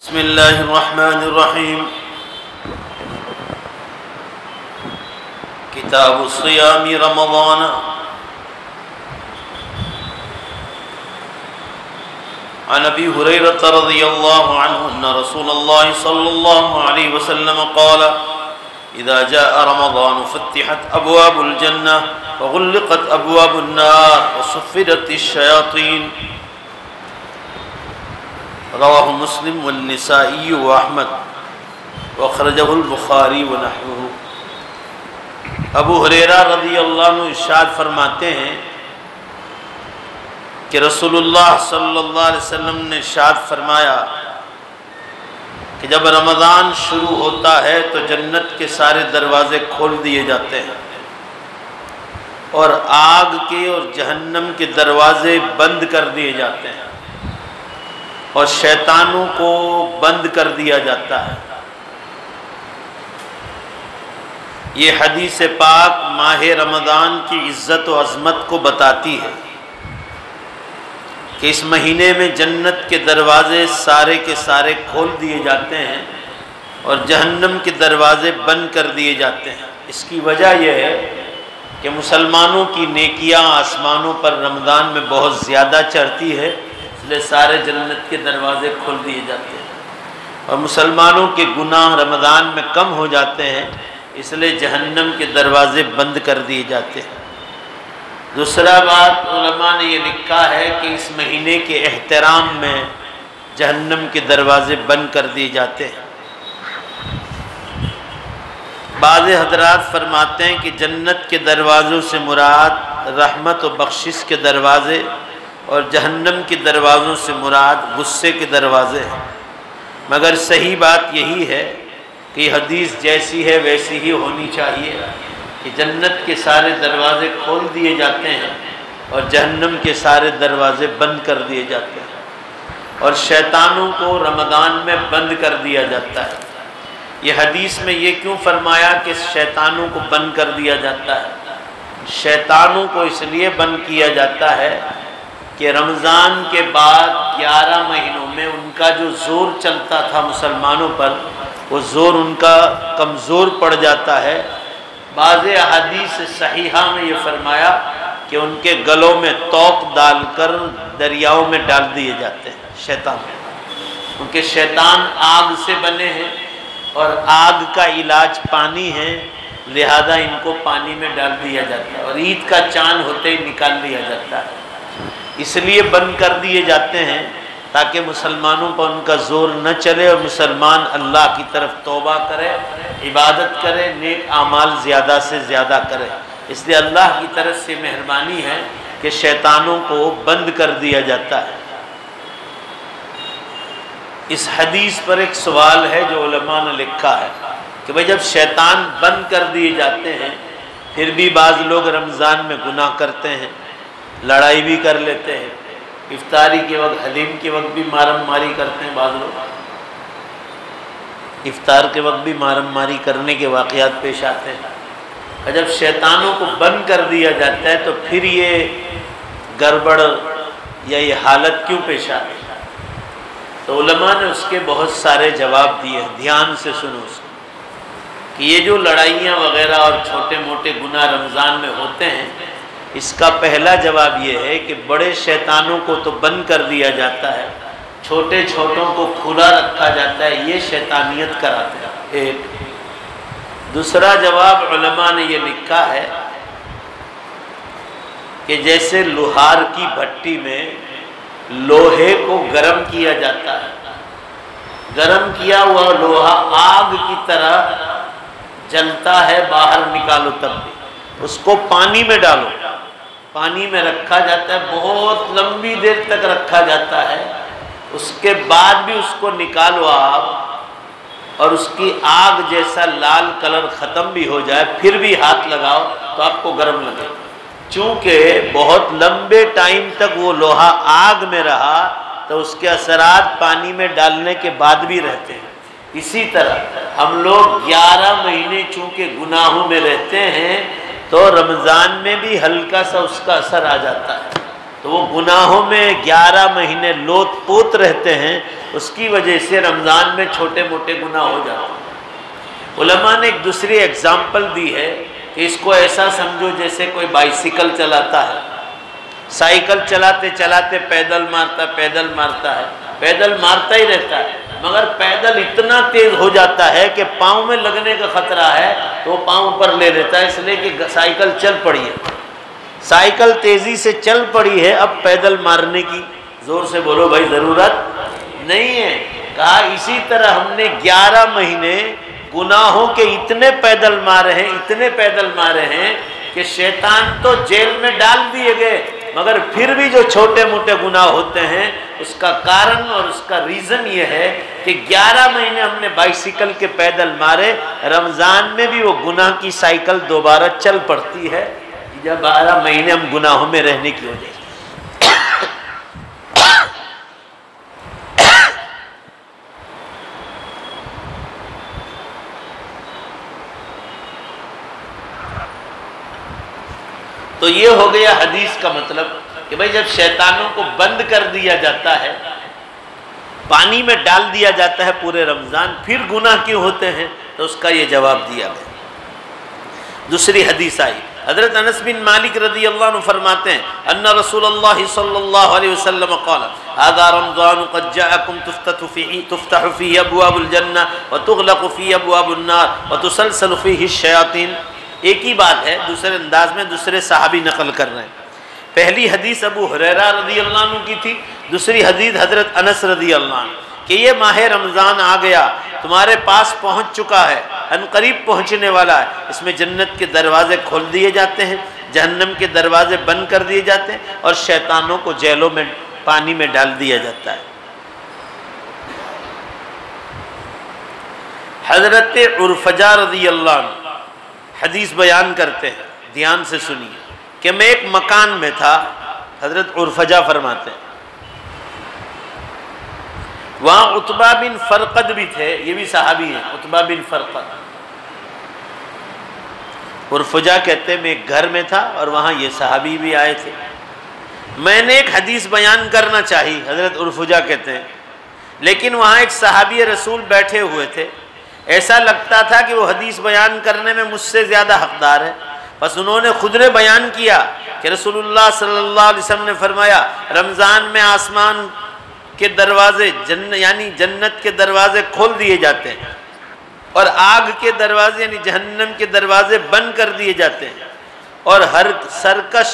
بسم اللہ الرحمن الرحیم کتاب الصیام رمضان عن ابی ہریرہ رضی اللہ عنہ ان رسول اللہ صلی اللہ علیہ وسلم قال اذا جاء رمضان فتحت ابواب الجنہ وغلقت ابواب النار وصفدت الشیاطین رواہ مسلم والنسائی واحمد واخرجہ البخاری ونحوہ۔ ابو ہریرہ رضی اللہ عنہ ارشاد فرماتے ہیں کہ رسول اللہ صلی اللہ علیہ وسلم نے ارشاد فرمایا کہ جب رمضان شروع ہوتا ہے تو جنت کے سارے دروازے کھول دیے جاتے ہیں اور آگ کے اور جہنم کے دروازے بند کر دیے جاتے ہیں اور شیطانوں کو بند کر دیا جاتا ہے۔ یہ حدیث پاک ماہ رمضان کی عزت و عظمت کو بتاتی ہے کہ اس مہینے میں جنت کے دروازے سارے کے سارے کھول دیے جاتے ہیں اور جہنم کے دروازے بند کر دیے جاتے ہیں۔ اس کی وجہ یہ ہے کہ مسلمانوں کی نیکیاں آسمانوں پر رمضان میں بہت زیادہ چڑھتی ہے، اس لیے سارے جنت کے دروازے کھول دیے جاتے ہیں، اور مسلمانوں کے گناہ رمضان میں کم ہو جاتے ہیں، اس لیے جہنم کے دروازے بند کر دیے جاتے ہیں۔ دوسرا بات علماء نے یہ لکھا ہے کہ اس مہینے کے احترام میں جہنم کے دروازے بند کر دیے جاتے ہیں۔ بعض حضرات فرماتے ہیں کہ جنت کے دروازوں سے مراد رحمت و بخشش کے دروازے اور جہنم کے دروازوں سے مراد غصے کے دروازے ہیں، مگر صحیح بات یہی ہے کہ یہ حدیث جیسی ہے ویسی ہی ہونی چاہیے کہ جنت کے سارے دروازے کھول دیے جاتے ہیں اور جہنم کے سارے دروازے بند کر دیے جاتے ہیں اور شیطانوں کو رمضان میں بند کر دیا جاتا ہے۔ یہ حدیث میں یہ کیوں فرمایا کہ شیطانوں کو بند کر دیا جاتا ہے؟ شیطانوں کو اس لیے بند کیا جاتا ہے کہ رمضان کے بعد 11 مہینوں میں ان کا جو زور چلتا تھا مسلمانوں پر، وہ زور ان کا کمزور پڑ جاتا ہے۔ بعض احادیث صحیحہ میں یہ فرمایا کہ ان کے گلوں میں توق ڈال کر دریاؤں میں ڈال دیے جاتے ہیں شیطان، کیونکہ شیطان آگ سے بنے ہیں اور آگ کا علاج پانی ہے، لہذا ان کو پانی میں ڈال دیا جاتا ہے اور عید کا چاند ہوتے ہی نکال دیا جاتا ہے۔ اس لیے بند کر دیے جاتے ہیں تاکہ مسلمانوں پر ان کا زور نہ چلے اور مسلمان اللہ کی طرف توبہ کرے، عبادت کرے، نیک اعمال زیادہ سے زیادہ کرے۔ اس لیے اللہ کی طرف سے مہربانی ہے کہ شیطانوں کو بند کر دیا جاتا ہے۔ اس حدیث پر ایک سوال ہے جو علماء نے لکھا ہے کہ بھئی جب شیطان بند کر دیے جاتے ہیں پھر بھی بعض لوگ رمضان میں گناہ کرتے ہیں، لڑائی بھی کر لیتے ہیں، افطاری کے وقت حلیم کے وقت بھی مارم ماری کرتے ہیں، بعض لوگ افطار کے وقت بھی مارم ماری کرنے کے واقعات پیش آتے ہیں۔ جب شیطانوں کو بند کر دیا جاتا ہے تو پھر یہ گڑبڑ یا یہ حالت کیوں پیش آتی ہے؟ تو علماء نے اس کے بہت سارے جواب دیے، دھیان سے سنو اس کو، کہ یہ جو لڑائیاں وغیرہ اور چھوٹے موٹے گناہ رمضان میں ہوتے ہیں، اس کا پہلا جواب یہ ہے کہ بڑے شیطانوں کو تو بند کر دیا جاتا ہے، چھوٹے چھوٹوں کو کھلا رکھا جاتا ہے، یہ شیطانیت کراتے ہیں۔ ایک دوسرا جواب علماء نے یہ لکھا ہے کہ جیسے لوہار کی بھٹی میں لوہے کو گرم کیا جاتا ہے، گرم کیا ہوا لوہا آگ کی طرح جلتا ہے، باہر نکالو تب بھی اس کو پانی میں ڈالو، پانی میں رکھا جاتا ہے، بہت لمبی دیر تک رکھا جاتا ہے، اس کے بعد بھی اس کو نکالو آپ اور اس کی آگ جیسا لال کلر ختم بھی ہو جائے پھر بھی ہاتھ لگاؤ تو آپ کو گرم لگے، چونکہ بہت لمبے ٹائم تک وہ لوہا آگ میں رہا تو اس کے اثرات پانی میں ڈالنے کے بعد بھی رہتے ہیں۔ اسی طرح ہم لوگ 11 مہینے چونکہ گناہوں میں رہتے ہیں تو رمضان میں بھی ہلکا سا اس کا اثر آ جاتا ہے، تو وہ گناہوں میں 11 مہینے لوت پوت رہتے ہیں، اس کی وجہ سے رمضان میں چھوٹے موٹے گناہ ہو جاتے ہیں۔ علماء نے ایک دوسری ایگزامپل دی ہے کہ اس کو ایسا سمجھو جیسے کوئی بائسیکل چلاتا ہے، سائیکل چلاتے چلاتے پیدل مارتا ہے، پیدل مارتا ہی رہتا ہے، مگر پیدل اتنا تیز ہو جاتا ہے کہ پاؤں میں لگنے کا خطرہ ہے تو وہ پاؤں پر لے لیتا ہے، اس لیے کہ سائیکل چل پڑی ہے، سائیکل تیزی سے چل پڑی ہے، اب پیدل مارنے کی زور سے بولو بھائی ضرورت نہیں ہے۔ کہا اسی طرح ہم نے 11 مہینے گناہوں کے اتنے پیدل مارے ہیں کہ شیطان تو جیل میں ڈال دیے گئے، مگر پھر بھی جو چھوٹے موٹے گناہ ہوتے ہیں اس کا کارن اور اس کا ریزن یہ ہے کہ 11 مہینے ہم نے بائسیکل کے پیدل مارے، رمضان میں بھی وہ گناہ کی سائیکل دوبارہ چل پڑتی ہے جب 12 مہینے ہم گناہوں میں رہنے کی وجہ سے۔ تو یہ ہو گیا حدیث کا مطلب کہ بھائی جب شیطانوں کو بند کر دیا جاتا ہے، پانی میں ڈال دیا جاتا ہے پورے رمضان، پھر گناہ کیوں ہوتے ہیں؟ تو اس کا یہ جواب دیا گیا۔ دوسری حدیث آئی، حضرت انس بن مالک رضی اللہ عنہ فرماتے ہیں ان رسول اللہ صلی اللہ علیہ وسلم قال هذا رمضان قد جاءكم تفتح فيه ابواب الجنہ وتغلق فيه ابواب النار وتسلسل فيه الشیاطین۔ ایک ہی بات ہے، دوسرے انداز میں دوسرے صحابی نقل کر رہے ہیں۔ پہلی حدیث ابو ہریرہ رضی اللہ عنہ کی تھی، دوسری حدیث حضرت انس رضی اللہ عنہ کہ یہ ماہ رمضان آ گیا، تمہارے پاس پہنچ چکا ہے، ان قریب پہنچنے والا ہے، اس میں جنت کے دروازے کھول دیے جاتے ہیں، جہنم کے دروازے بند کر دیے جاتے ہیں، اور شیطانوں کو جیلوں میں پانی میں ڈال دیا جاتا ہے۔ حضرت عرفجہ رضی اللہ عنہ حدیث بیان کرتے ہیں، دھیان سے سنیے کہ میں ایک مکان میں تھا، حضرت عرفجہ فرماتے ہیں وہاں عتبہ بن فرقد بھی تھے، یہ بھی صحابی ہیں، عتبہ بن فرقد۔ عرفجہ کہتے ہیں میں ایک گھر میں تھا اور وہاں یہ صحابی بھی آئے تھے، میں نے ایک حدیث بیان کرنا چاہی، حضرت عرفجہ کہتے ہیں، لیکن وہاں ایک صحابی رسول بیٹھے ہوئے تھے، ایسا لگتا تھا کہ وہ حدیث بیان کرنے میں مجھ سے زیادہ حقدار ہے، بس انہوں نے خود نے بیان کیا کہ رسول اللہ صلی اللہ علیہ وسلم نے فرمایا رمضان میں آسمان کے دروازے یعنی جنت کے دروازے کھول دیے جاتے ہیں اور آگ کے دروازے یعنی جہنم کے دروازے بند کر دیے جاتے ہیں، اور ہر سرکش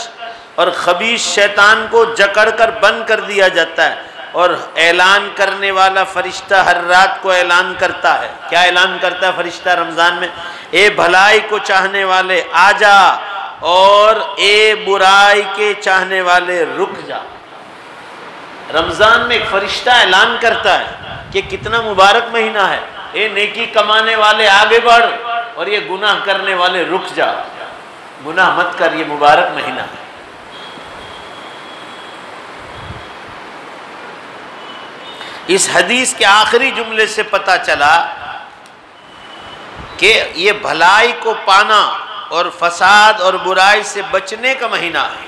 اور خبیث شیطان کو جکڑ کر بند کر دیا جاتا ہے، اور اعلان کرنے والا فرشتہ ہر رات کو اعلان کرتا ہے۔ کیا اعلان کرتا ہے فرشتہ رمضان میں؟ اے بھلائی کو چاہنے والے آ جا، اور اے برائی کے چاہنے والے رک جا۔ رمضان میں ایک فرشتہ اعلان کرتا ہے کہ کتنا مبارک مہینہ ہے، اے نیکی کمانے والے آگے بڑھ، اور یہ گناہ کرنے والے رک جا، گناہ مت کر، یہ مبارک مہینہ ہے۔ اس حدیث کے آخری جملے سے پتہ چلا کہ یہ بھلائی کو پانا اور فساد اور برائی سے بچنے کا مہینہ ہے۔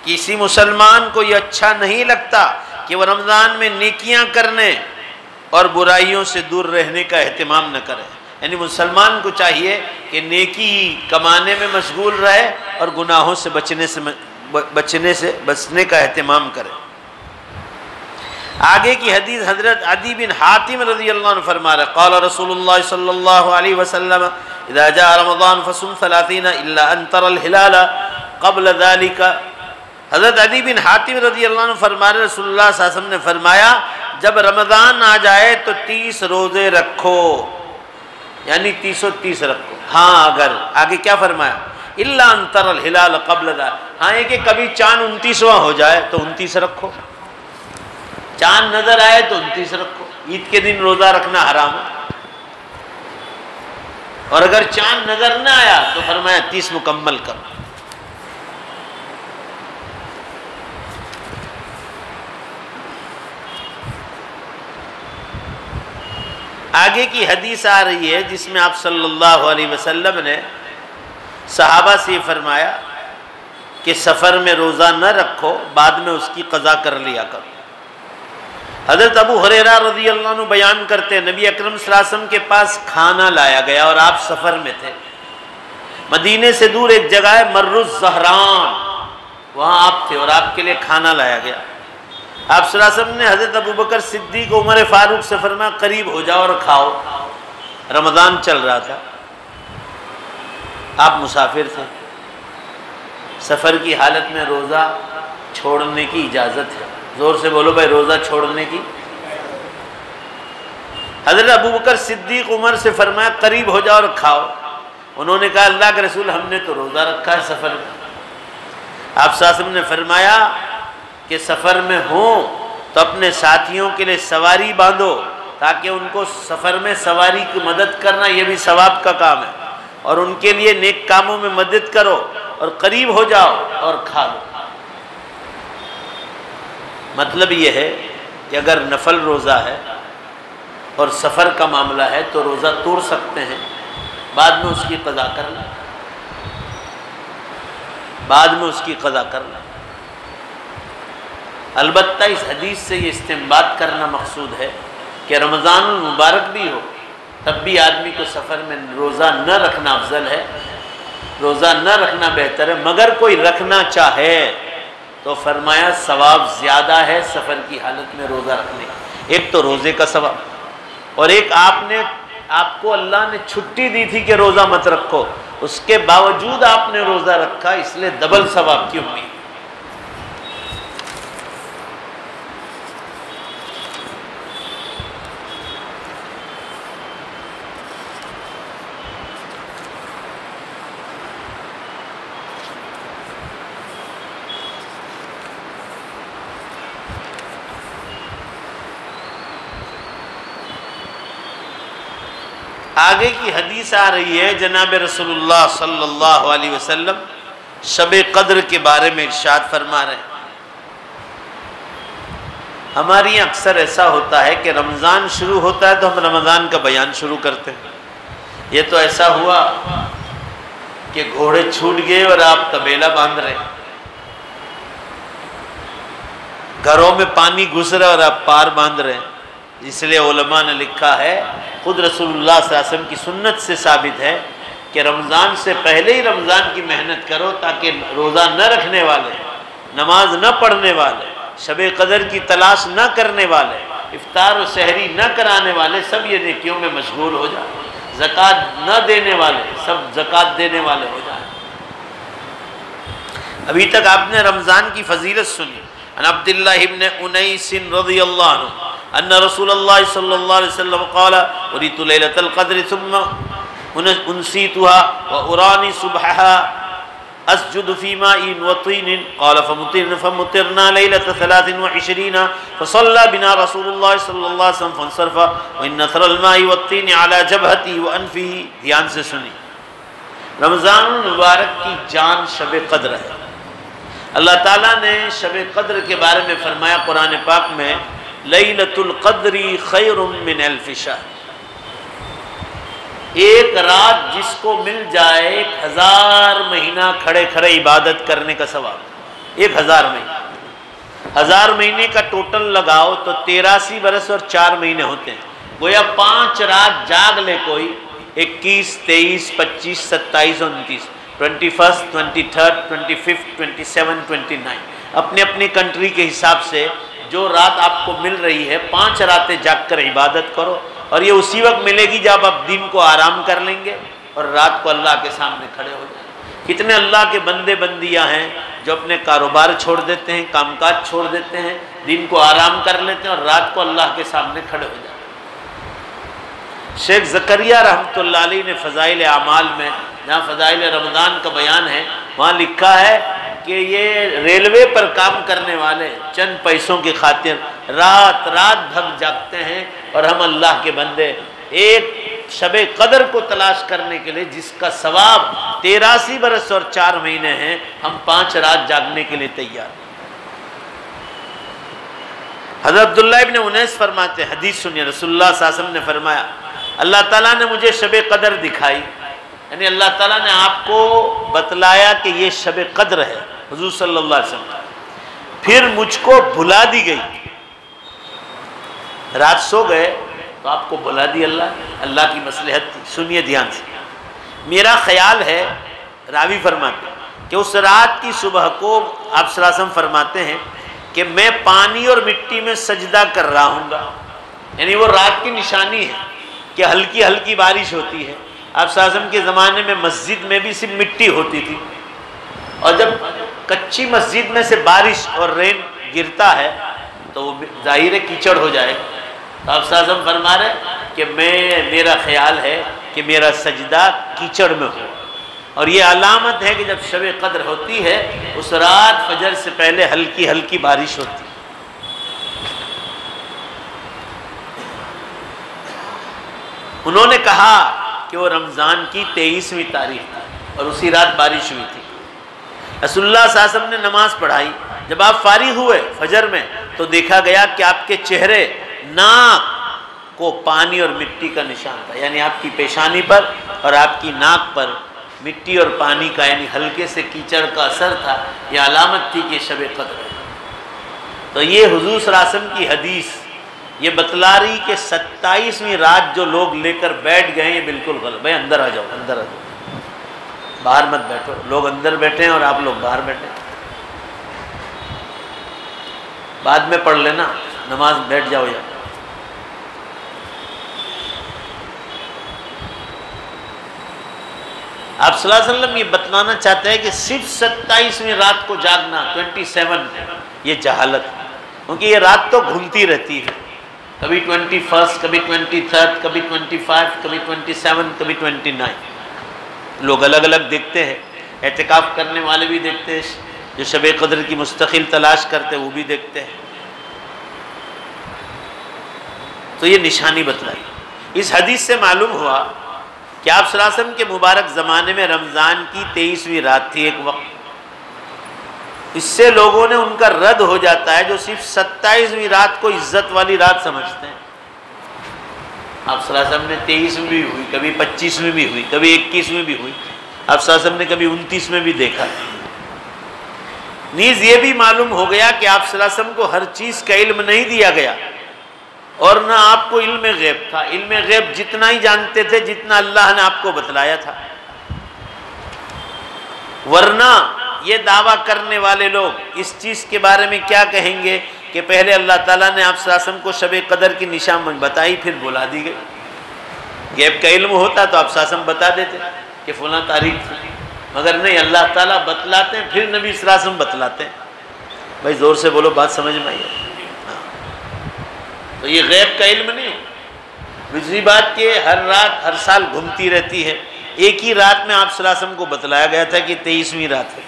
کسی مسلمان کو یہ اچھا نہیں لگتا کہ وہ رمضان میں نیکیاں کرنے اور برائیوں سے دور رہنے کا اہتمام نہ کرے، یعنی مسلمان کو چاہیے کہ نیکی کمانے میں مشغول رہے اور گناہوں سے بچنے کا اہتمام کرے۔ آگے کی حدیث حضرت عدی بن حاتم رضی اللہ عنہ فرما رہے قال رسول اللہ صلی اللہ علیہ وسلم اذا جاء رمضان فصم 30 الا ان ترى الهلال قبل ذلك۔ حضرت عدی بن حاتم رضی اللہ عنہ فرما رہے رسول اللہ صلی اللہ علیہ وسلم نے فرمایا جب رمضان آ جائے تو 30 روزے رکھو، یعنی 30 رکھو، ہاں اگر آگے کیا فرمایا الا ان ترى الهلال قبل ذلك، ہاں یہ کہ کبھی چاند 29واں ہو جائے تو 29 رکھو، چاند نظر آئے تو 29 رکھو۔ عید کے دن روزہ رکھنا حرام ہے، اور اگر چاند نظر نہ آیا تو فرمایا 30 مکمل کرو۔ آگے کی حدیث آ رہی ہے جس میں آپ صلی اللہ علیہ وسلم نے صحابہ سے فرمایا کہ سفر میں روزہ نہ رکھو، بعد میں اس کی قضا کر لیا کرو۔ حضرت ابو ہریرہ رضی اللہ عنہ بیان کرتے ہیں نبی اکرم صلی اللہ علیہ وسلم کے پاس کھانا لایا گیا اور آپ سفر میں تھے. مدینے سے دور ایک جگہ ہے مر الزہران، وہاں آپ تھے اور آپ کے لیے کھانا لایا گیا. آپ صلی اللہ علیہ وسلم نے حضرت ابو بکر صدیق عمر فاروق سے فرمایا قریب ہو جاؤ اور کھاؤ. رمضان چل رہا تھا، آپ مسافر تھے، سفر کی حالت میں روزہ چھوڑنے کی اجازت ہے. زور سے بولو بھائی، روزہ چھوڑنے کی. حضرت ابو بکر صدیق عمر سے فرمایا قریب ہو جاؤ اور کھاؤ. انہوں نے کہا اللہ کے رسول ہم نے تو روزہ رکھا ہے سفر میں. آپ صلی اللہ علیہ وسلم نے فرمایا کہ سفر میں ہوں تو اپنے ساتھیوں کے لیے سواری باندھو تاکہ ان کو سفر میں سواری کی مدد کرنا یہ بھی ثواب کا کام ہے، اور ان کے لیے نیک کاموں میں مدد کرو اور قریب ہو جاؤ اور کھا لو. مطلب یہ ہے کہ اگر نفل روزہ ہے اور سفر کا معاملہ ہے تو روزہ توڑ سکتے ہیں، بعد میں اس کی قضا کرنا، بعد میں اس کی قضا کرنا. البتہ اس حدیث سے یہ استنباط کرنا مقصود ہے کہ رمضان المبارک بھی ہو تب بھی آدمی کو سفر میں روزہ نہ رکھنا افضل ہے، روزہ نہ رکھنا بہتر ہے. مگر کوئی رکھنا چاہے تو فرمایا ثواب زیادہ ہے سفر کی حالت میں روزہ رکھنے. ایک تو روزے کا ثواب، اور ایک آپ کو اللہ نے چھٹی دی تھی کہ روزہ مت رکھو، اس کے باوجود آپ نے روزہ رکھا، اس لیے ڈبل ثواب کی امید. آگے کی حدیث آ رہی ہے، جناب رسول اللہ صلی اللہ علیہ وسلم شب قدر کے بارے میں ارشاد فرما رہے ہیں. ہماری اکثر ایسا ہوتا ہے کہ رمضان شروع ہوتا ہے تو ہم رمضان کا بیان شروع کرتے ہیں. یہ تو ایسا ہوا کہ گھوڑے چھوٹ گئے اور آپ طبیلہ باندھ رہے ہیں، گھروں میں پانی گھس رہا اور آپ پار باندھ رہے ہیں. اس لیے علماء نے لکھا ہے، خود رسول اللہ صلی اللہ علیہ وسلم کی سنت سے ثابت ہے کہ رمضان سے پہلے ہی رمضان کی محنت کرو تاکہ روزہ نہ رکھنے والے، نماز نہ پڑھنے والے، شب قدر کی تلاش نہ کرنے والے، افطار و سحری نہ کرانے والے سب یہ نیکیوں میں مشغول ہو جائیں. زکوٰۃ نہ دینے والے سب زکوٰۃ دینے والے ہو جائیں. ابھی تک آپ نے رمضان کی فضیلت سنی. عن عبداللہ ابن انیس رضی اللہ عنہ ان رسول اللہ صلی اللہ علیہ وسلم قال اريت ليلة القدر ثم انسيتها واراني صبحها اسجد في ماء وطين قال فمطرنا ليلة 23 فصلى بنا رسول الله صلی اللہ علیہ وسلم فانصرف وان نثر الماء والطين على جبهته وانفه. دھیان سے سنی، رمضان المبارک کی جان شب قدر ہے. اللہ تعالیٰ نے شب قدر کے بارے میں فرمایا قرآن پاک میں لیلۃ القدر خیر من الف شہر. ایک رات جس کو مل جائے 1000 مہینہ کھڑے کھڑے عبادت کرنے کا ثواب. 1000 مہینہ، 1000 مہینے کا ٹوٹل لگاؤ تو 83 برس اور 4 مہینے ہوتے ہیں. گویا 5 رات جاگ لے کوئی، 21 23 25 27 29 21 23 25 27 29 اپنے اپنی کنٹری کے حساب سے جو رات آپ کو مل رہی ہے 5 راتیں جاگ کر عبادت کرو. اور یہ اسی وقت ملے گی جب آپ دن کو آرام کر لیں گے اور رات کو اللہ کے سامنے کھڑے ہو جائیں. کتنے اللہ کے بندے بندیاں ہیں جو اپنے کاروبار چھوڑ دیتے ہیں، کام کاج چھوڑ دیتے ہیں، دن کو آرام کر لیتے ہیں اور رات کو اللہ کے سامنے کھڑے ہو جائیں. شیخ زکریا رحمۃ اللہ علیہ نے فضائل اعمال میں، جہاں فضائل رمضان کا بیان ہے، وہاں لکھا ہے کہ یہ ریلوے پر کام کرنے والے چند پیسوں کی خاطر رات رات بھر جاگتے ہیں، اور ہم اللہ کے بندے ایک شب قدر کو تلاش کرنے کے لیے جس کا ثواب 83 برس اور 4 مہینے ہیں، ہم 5 رات جاگنے کے لیے تیار. حضرت عبداللہ ابن انیس فرماتے ہیں، حدیث سنیے، رسول اللہ صلی اللہ علیہ وسلم نے فرمایا اللہ تعالیٰ نے مجھے شب قدر دکھائی، یعنی اللہ تعالیٰ نے آپ کو بتلایا کہ یہ شب قدر ہے حضور صلی اللہ علیہ وسلم، پھر مجھ کو بھلا دی گئی. رات سو گئے تو آپ کو بلا دی اللہ کی مصلحت تھی. سنیے دھیان سے. میرا خیال ہے، راوی فرماتے ہیں کہ اس رات کی صبح کو آپ صلی اللہ علیہ وسلم فرماتے ہیں کہ میں پانی اور مٹی میں سجدہ کر رہا ہوں گا. یعنی وہ رات کی نشانی ہے کہ ہلکی ہلکی بارش ہوتی ہے. آپ صلی اللہ علیہ وسلم کے زمانے میں مسجد میں بھی صرف مٹی ہوتی تھی، اور جب کچی مسجد میں سے بارش اور رین گرتا ہے تو وہ ظاہر کیچڑ ہو جائے. تو آپ صلی اللہ علیہ وسلم فرما رہے کہ میرا خیال ہے کہ میرا سجدہ کیچڑ میں ہو. اور یہ علامت ہے کہ جب شب قدر ہوتی ہے اس رات فجر سے پہلے ہلکی ہلکی بارش ہوتی ہے. انہوں نے کہا کہ وہ رمضان کی 23ویں تاریخ تھی اور اسی رات بارش ہوئی تھی. رسول اللہ صلی اللہ علیہ وسلم نے نماز پڑھائی. جب آپ فارغ ہوئے فجر میں تو دیکھا گیا کہ آپ کے چہرے، ناک کو پانی اور مٹی کا نشان تھا. یعنی آپ کی پیشانی پر اور آپ کی ناک پر مٹی اور پانی کا، یعنی ہلکے سے کیچڑ کا اثر تھا. یہ علامت تھی کہ شب قدر ہے. تو یہ حضور صلی اللہ علیہ وسلم کی حدیث یہ بتلا رہی کہ 27ویں رات جو لوگ لے کر بیٹھ گئے یہ بالکل غلط. بھائی اندر آ جاؤ، اندر آ جاؤ، باہر مت بیٹھو. لوگ اندر بیٹھے ہیں اور آپ لوگ باہر بیٹھے ہیں. بعد میں پڑھ لینا، نماز بیٹھ جاؤ. یا آپ صلی اللہ علیہ وسلم یہ بتلانا چاہتے ہیں کہ صرف 27ویں رات کو جاگنا، 27 یہ جہالت ہے. کیونکہ یہ رات تو گھومتی رہتی ہے، کبھی 21، کبھی 23، کبھی 25، کبھی 27، کبھی 29. لوگ الگ الگ دیکھتے ہیں. اعتکاف کرنے والے بھی دیکھتے ہیں، جو شب قدر کی مستقل تلاش کرتے وہ بھی دیکھتے ہیں. تو یہ نشانی بتلائی. اس حدیث سے معلوم ہوا کہ آپ صلی اللہ علیہ وسلم کے مبارک زمانے میں رمضان کی 23ویں رات تھی ایک وقت. اس سے لوگوں نے ان کا رد ہو جاتا ہے جو صرف 27ویں رات کو عزت والی رات سمجھتے ہیں. آپ صلی اللہ علیہ وسلم نے 23ویں بھی ہوئی، کبھی 25ویں بھی ہوئی، کبھی 21ویں بھی ہوئی. آپ صلی اللہ علیہ وسلم نے کبھی 29 بھی دیکھا. نیز یہ بھی معلوم ہو گیا کہ آپ صلی اللہ علیہ وسلم کو ہر چیز کا علم نہیں دیا گیا، اور نہ آپ کو علم غیب تھا. علم غیب جتنا ہی جانتے تھے جتنا اللہ نے آپ کو بتلایا تھا. ورنہ یہ دعویٰ کرنے والے لوگ اس چیز کے بارے میں کیا کہیں گے کہ پہلے اللہ تعالیٰ نے آپ صلی اللہ علیہ وسلم کو شب قدر کی نشان بتائی پھر بلا دی گئی. غیب کا علم ہوتا تو آپ صلی اللہ علیہ وسلم بتا دیتے کہ فلاں تاریخ تھی، مگر نہیں، اللہ تعالیٰ بتلاتے ہیں پھر نبی صلی اللہ علیہ وسلم بتلاتے ہیں. بھائی زور سے بولو، بات سمجھ میں آئی؟ تو یہ غیب کا علم نہیں. دوسری بات کہ ہر رات ہر سال گھومتی رہتی ہے. ایک ہی رات میں آپ صلی اللہ علیہ وسلم کو بتلایا گیا تھا کہ 23ویں رات ہے.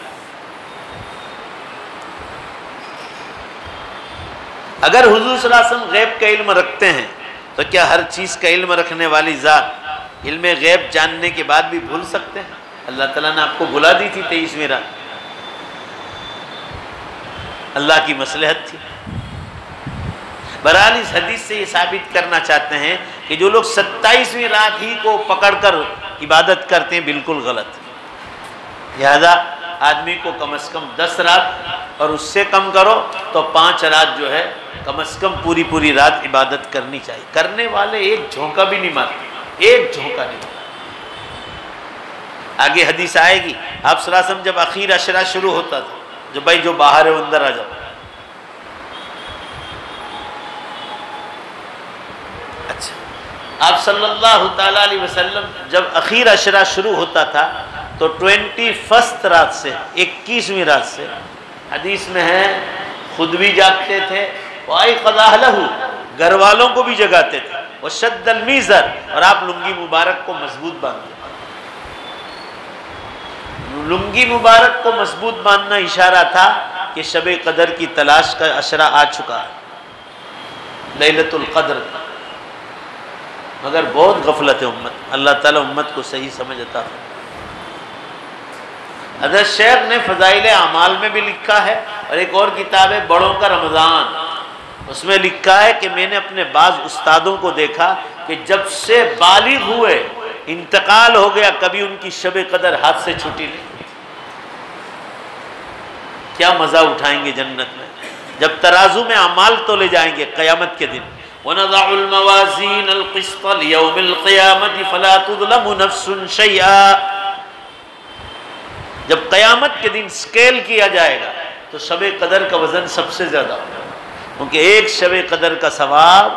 اگر حضور صلی اللہ علیہ وسلم غیب کا علم رکھتے ہیں تو کیا ہر چیز کا علم رکھنے والی ذات علم غیب جاننے کے بعد بھی بھول سکتے ہیں؟ اللہ تعالیٰ نے آپ کو بلا دی تھی 23ویں رات، اللہ کی مصلحت تھی. بہرحال اس حدیث سے یہ ثابت کرنا چاہتے ہیں کہ جو لوگ 27ویں رات ہی کو پکڑ کر عبادت کرتے ہیں بالکل غلط. لہذا آدمی کو کم از کم 10 رات اور اس سے کم کرو تو 5 رات جو ہے کم از کم پوری رات عبادت کرنی چاہیے. کرنے والے ایک جھونکا بھی نہیں مارتے، ایک جھونکا نہیں مارتے. آگے حدیث آئے گی. آپ صلی اللہ علیہ وسلم جب اخیر عشرہ شروع ہوتا تھا، جو بھائی جو باہر ہے وہ اندر آ جاؤ. اچھا، آپ صلی اللہ تعالی علیہ وسلم جب اخیر عشرہ شروع ہوتا تھا تو 21 رات سے 21ویں رات سے حدیث میں ہے خود بھی جاگتے تھے، وَأَيْقَظَ أَهْلَهُ گھر والوں کو بھی جگاتے تھے، وَشَدَّ الْمِيزَرَ اور آپ لنگی مبارک کو مضبوط باندھتے. لنگی مبارک کو مضبوط باندھنا اشارہ تھا کہ شب قدر کی تلاش کا عشرہ آ چکا ہے، لیلۃ القدر. مگر بہت غفلت ہے امت. اللہ تعالیٰ امت کو صحیح سمجھ عطا فرمائے. حضرت شیخ نے فضائل اعمال میں بھی لکھا ہے، اور ایک اور کتاب ہے بڑوں کا رمضان، اس میں لکھا ہے کہ میں نے اپنے بعض استادوں کو دیکھا کہ جب سے بالغ ہوئے انتقال ہو گیا کبھی ان کی شب قدر ہاتھ سے چھوٹی نہیں. کیا مزہ اٹھائیں گے جنت میں جب ترازو میں اعمال تولے جائیں گے قیامت کے دن. وَنَضَعُ الْمَوَازِينَ الْقِسْطَ لِيَوْمِ الْقِيَامَةِ فَلَا تُظْلَمُ نَفْسٌ شَيْئًا۔ جب قیامت کے دن سکیل کیا جائے گا تو شب قدر کا وزن سب سے زیادہ ہوگا، کیونکہ ایک شب قدر کا ثواب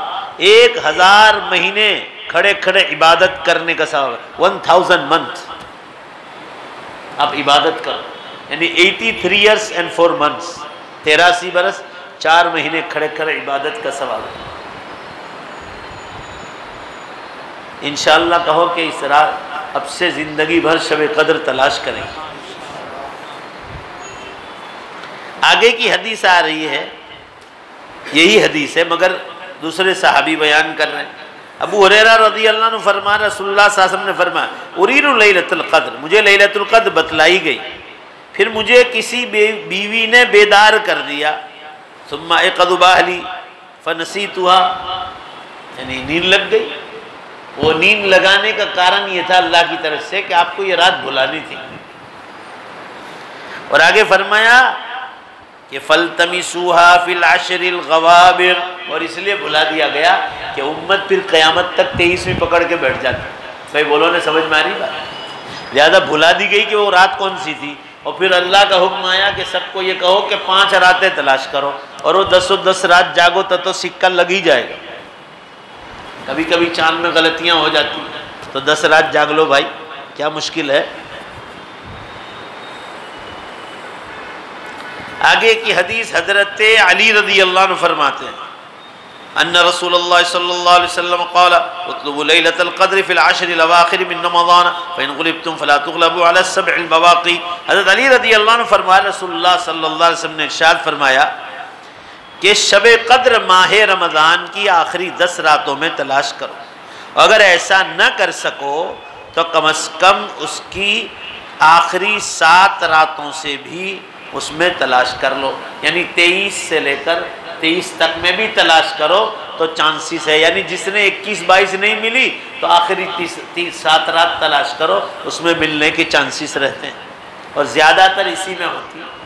1000 مہینے کھڑے کھڑے عبادت کرنے کا ثواب ہے۔ 1000 months آپ عبادت کرو، یعنی 83 years and 4 months، 83 برس 4 مہینے کھڑے کھڑے عبادت کا ثواب ہے۔ انشاءاللہ کہو کہ اس رات اب سے زندگی بھر شب قدر تلاش کریں۔ آگے کی حدیث آ رہی ہے، یہی حدیث ہے مگر دوسرے صحابی بیان کر رہے ہیں۔ ابو ہریرہ رضی اللہ عنہ فرما رسول اللہ صلی اللہ علیہ وسلم نے فرمایا اُرِیدُ لیلۃ القدر، مجھے لیلۃ القدر بتلائی گئی، پھر مجھے کسی بیوی نے بیدار کر دیا، ثم ایقظ اہلی فنسیتها، یعنی نیند لگ گئی۔ وہ نیند لگانے کا کارن یہ تھا اللہ کی طرف سے کہ آپ کو یہ رات بھلانی تھی۔ اور آگے فرمایا کہ فَالْتَمِسُوهَا فِي الْعَشْرِ الْغَوَابِرِ، اور اس لیے بھلا دیا گیا کہ امت پھر قیامت تک 23ویں پکڑ کے بیٹھ جاتی۔ بھائی بولو نے سمجھ میں آ رہی بات؟ لہذا بھلا دی گئی کہ وہ رات کون سی تھی، اور پھر اللہ کا حکم آیا کہ سب کو یہ کہو کہ 5 راتیں تلاش کرو، اور وہ 10 رات جاگو تو سکہ لگ ہی جائے گا۔ کبھی کبھی چاند میں غلطیاں ہو جاتی ہیں تو 10 رات جاگ لو بھائی، کیا مشکل ہے۔ آگے کی حدیث حضرت علی رضی اللہ عنہ فرماتے ہیں ان رسول اللہ صلی اللہ علیہ وسلم قال اطلبوا لیلۃ القدر فی العشر الاواخر من رمضان فان غلبتم فلا تغلبوا علی السبع البواقی۔ حضرت علی رضی اللہ عنہ فرمایا رسول اللہ صلی اللہ علیہ وسلم نے ارشاد فرمایا کہ شب قدر ماہ رمضان کی آخری 10 راتوں میں تلاش کرو، اگر ایسا نہ کر سکو تو کم از کم اس کی آخری 7 راتوں سے بھی اس میں تلاش کر لو، یعنی 23 سے لے کر 23 تک میں بھی تلاش کرو تو چانسز ہے، یعنی جس نے 21 22 نہیں ملی تو آخری 7 رات تلاش کرو، اس میں ملنے کے چانسز رہتے ہیں، اور زیادہ تر اسی میں ہوتی ہے۔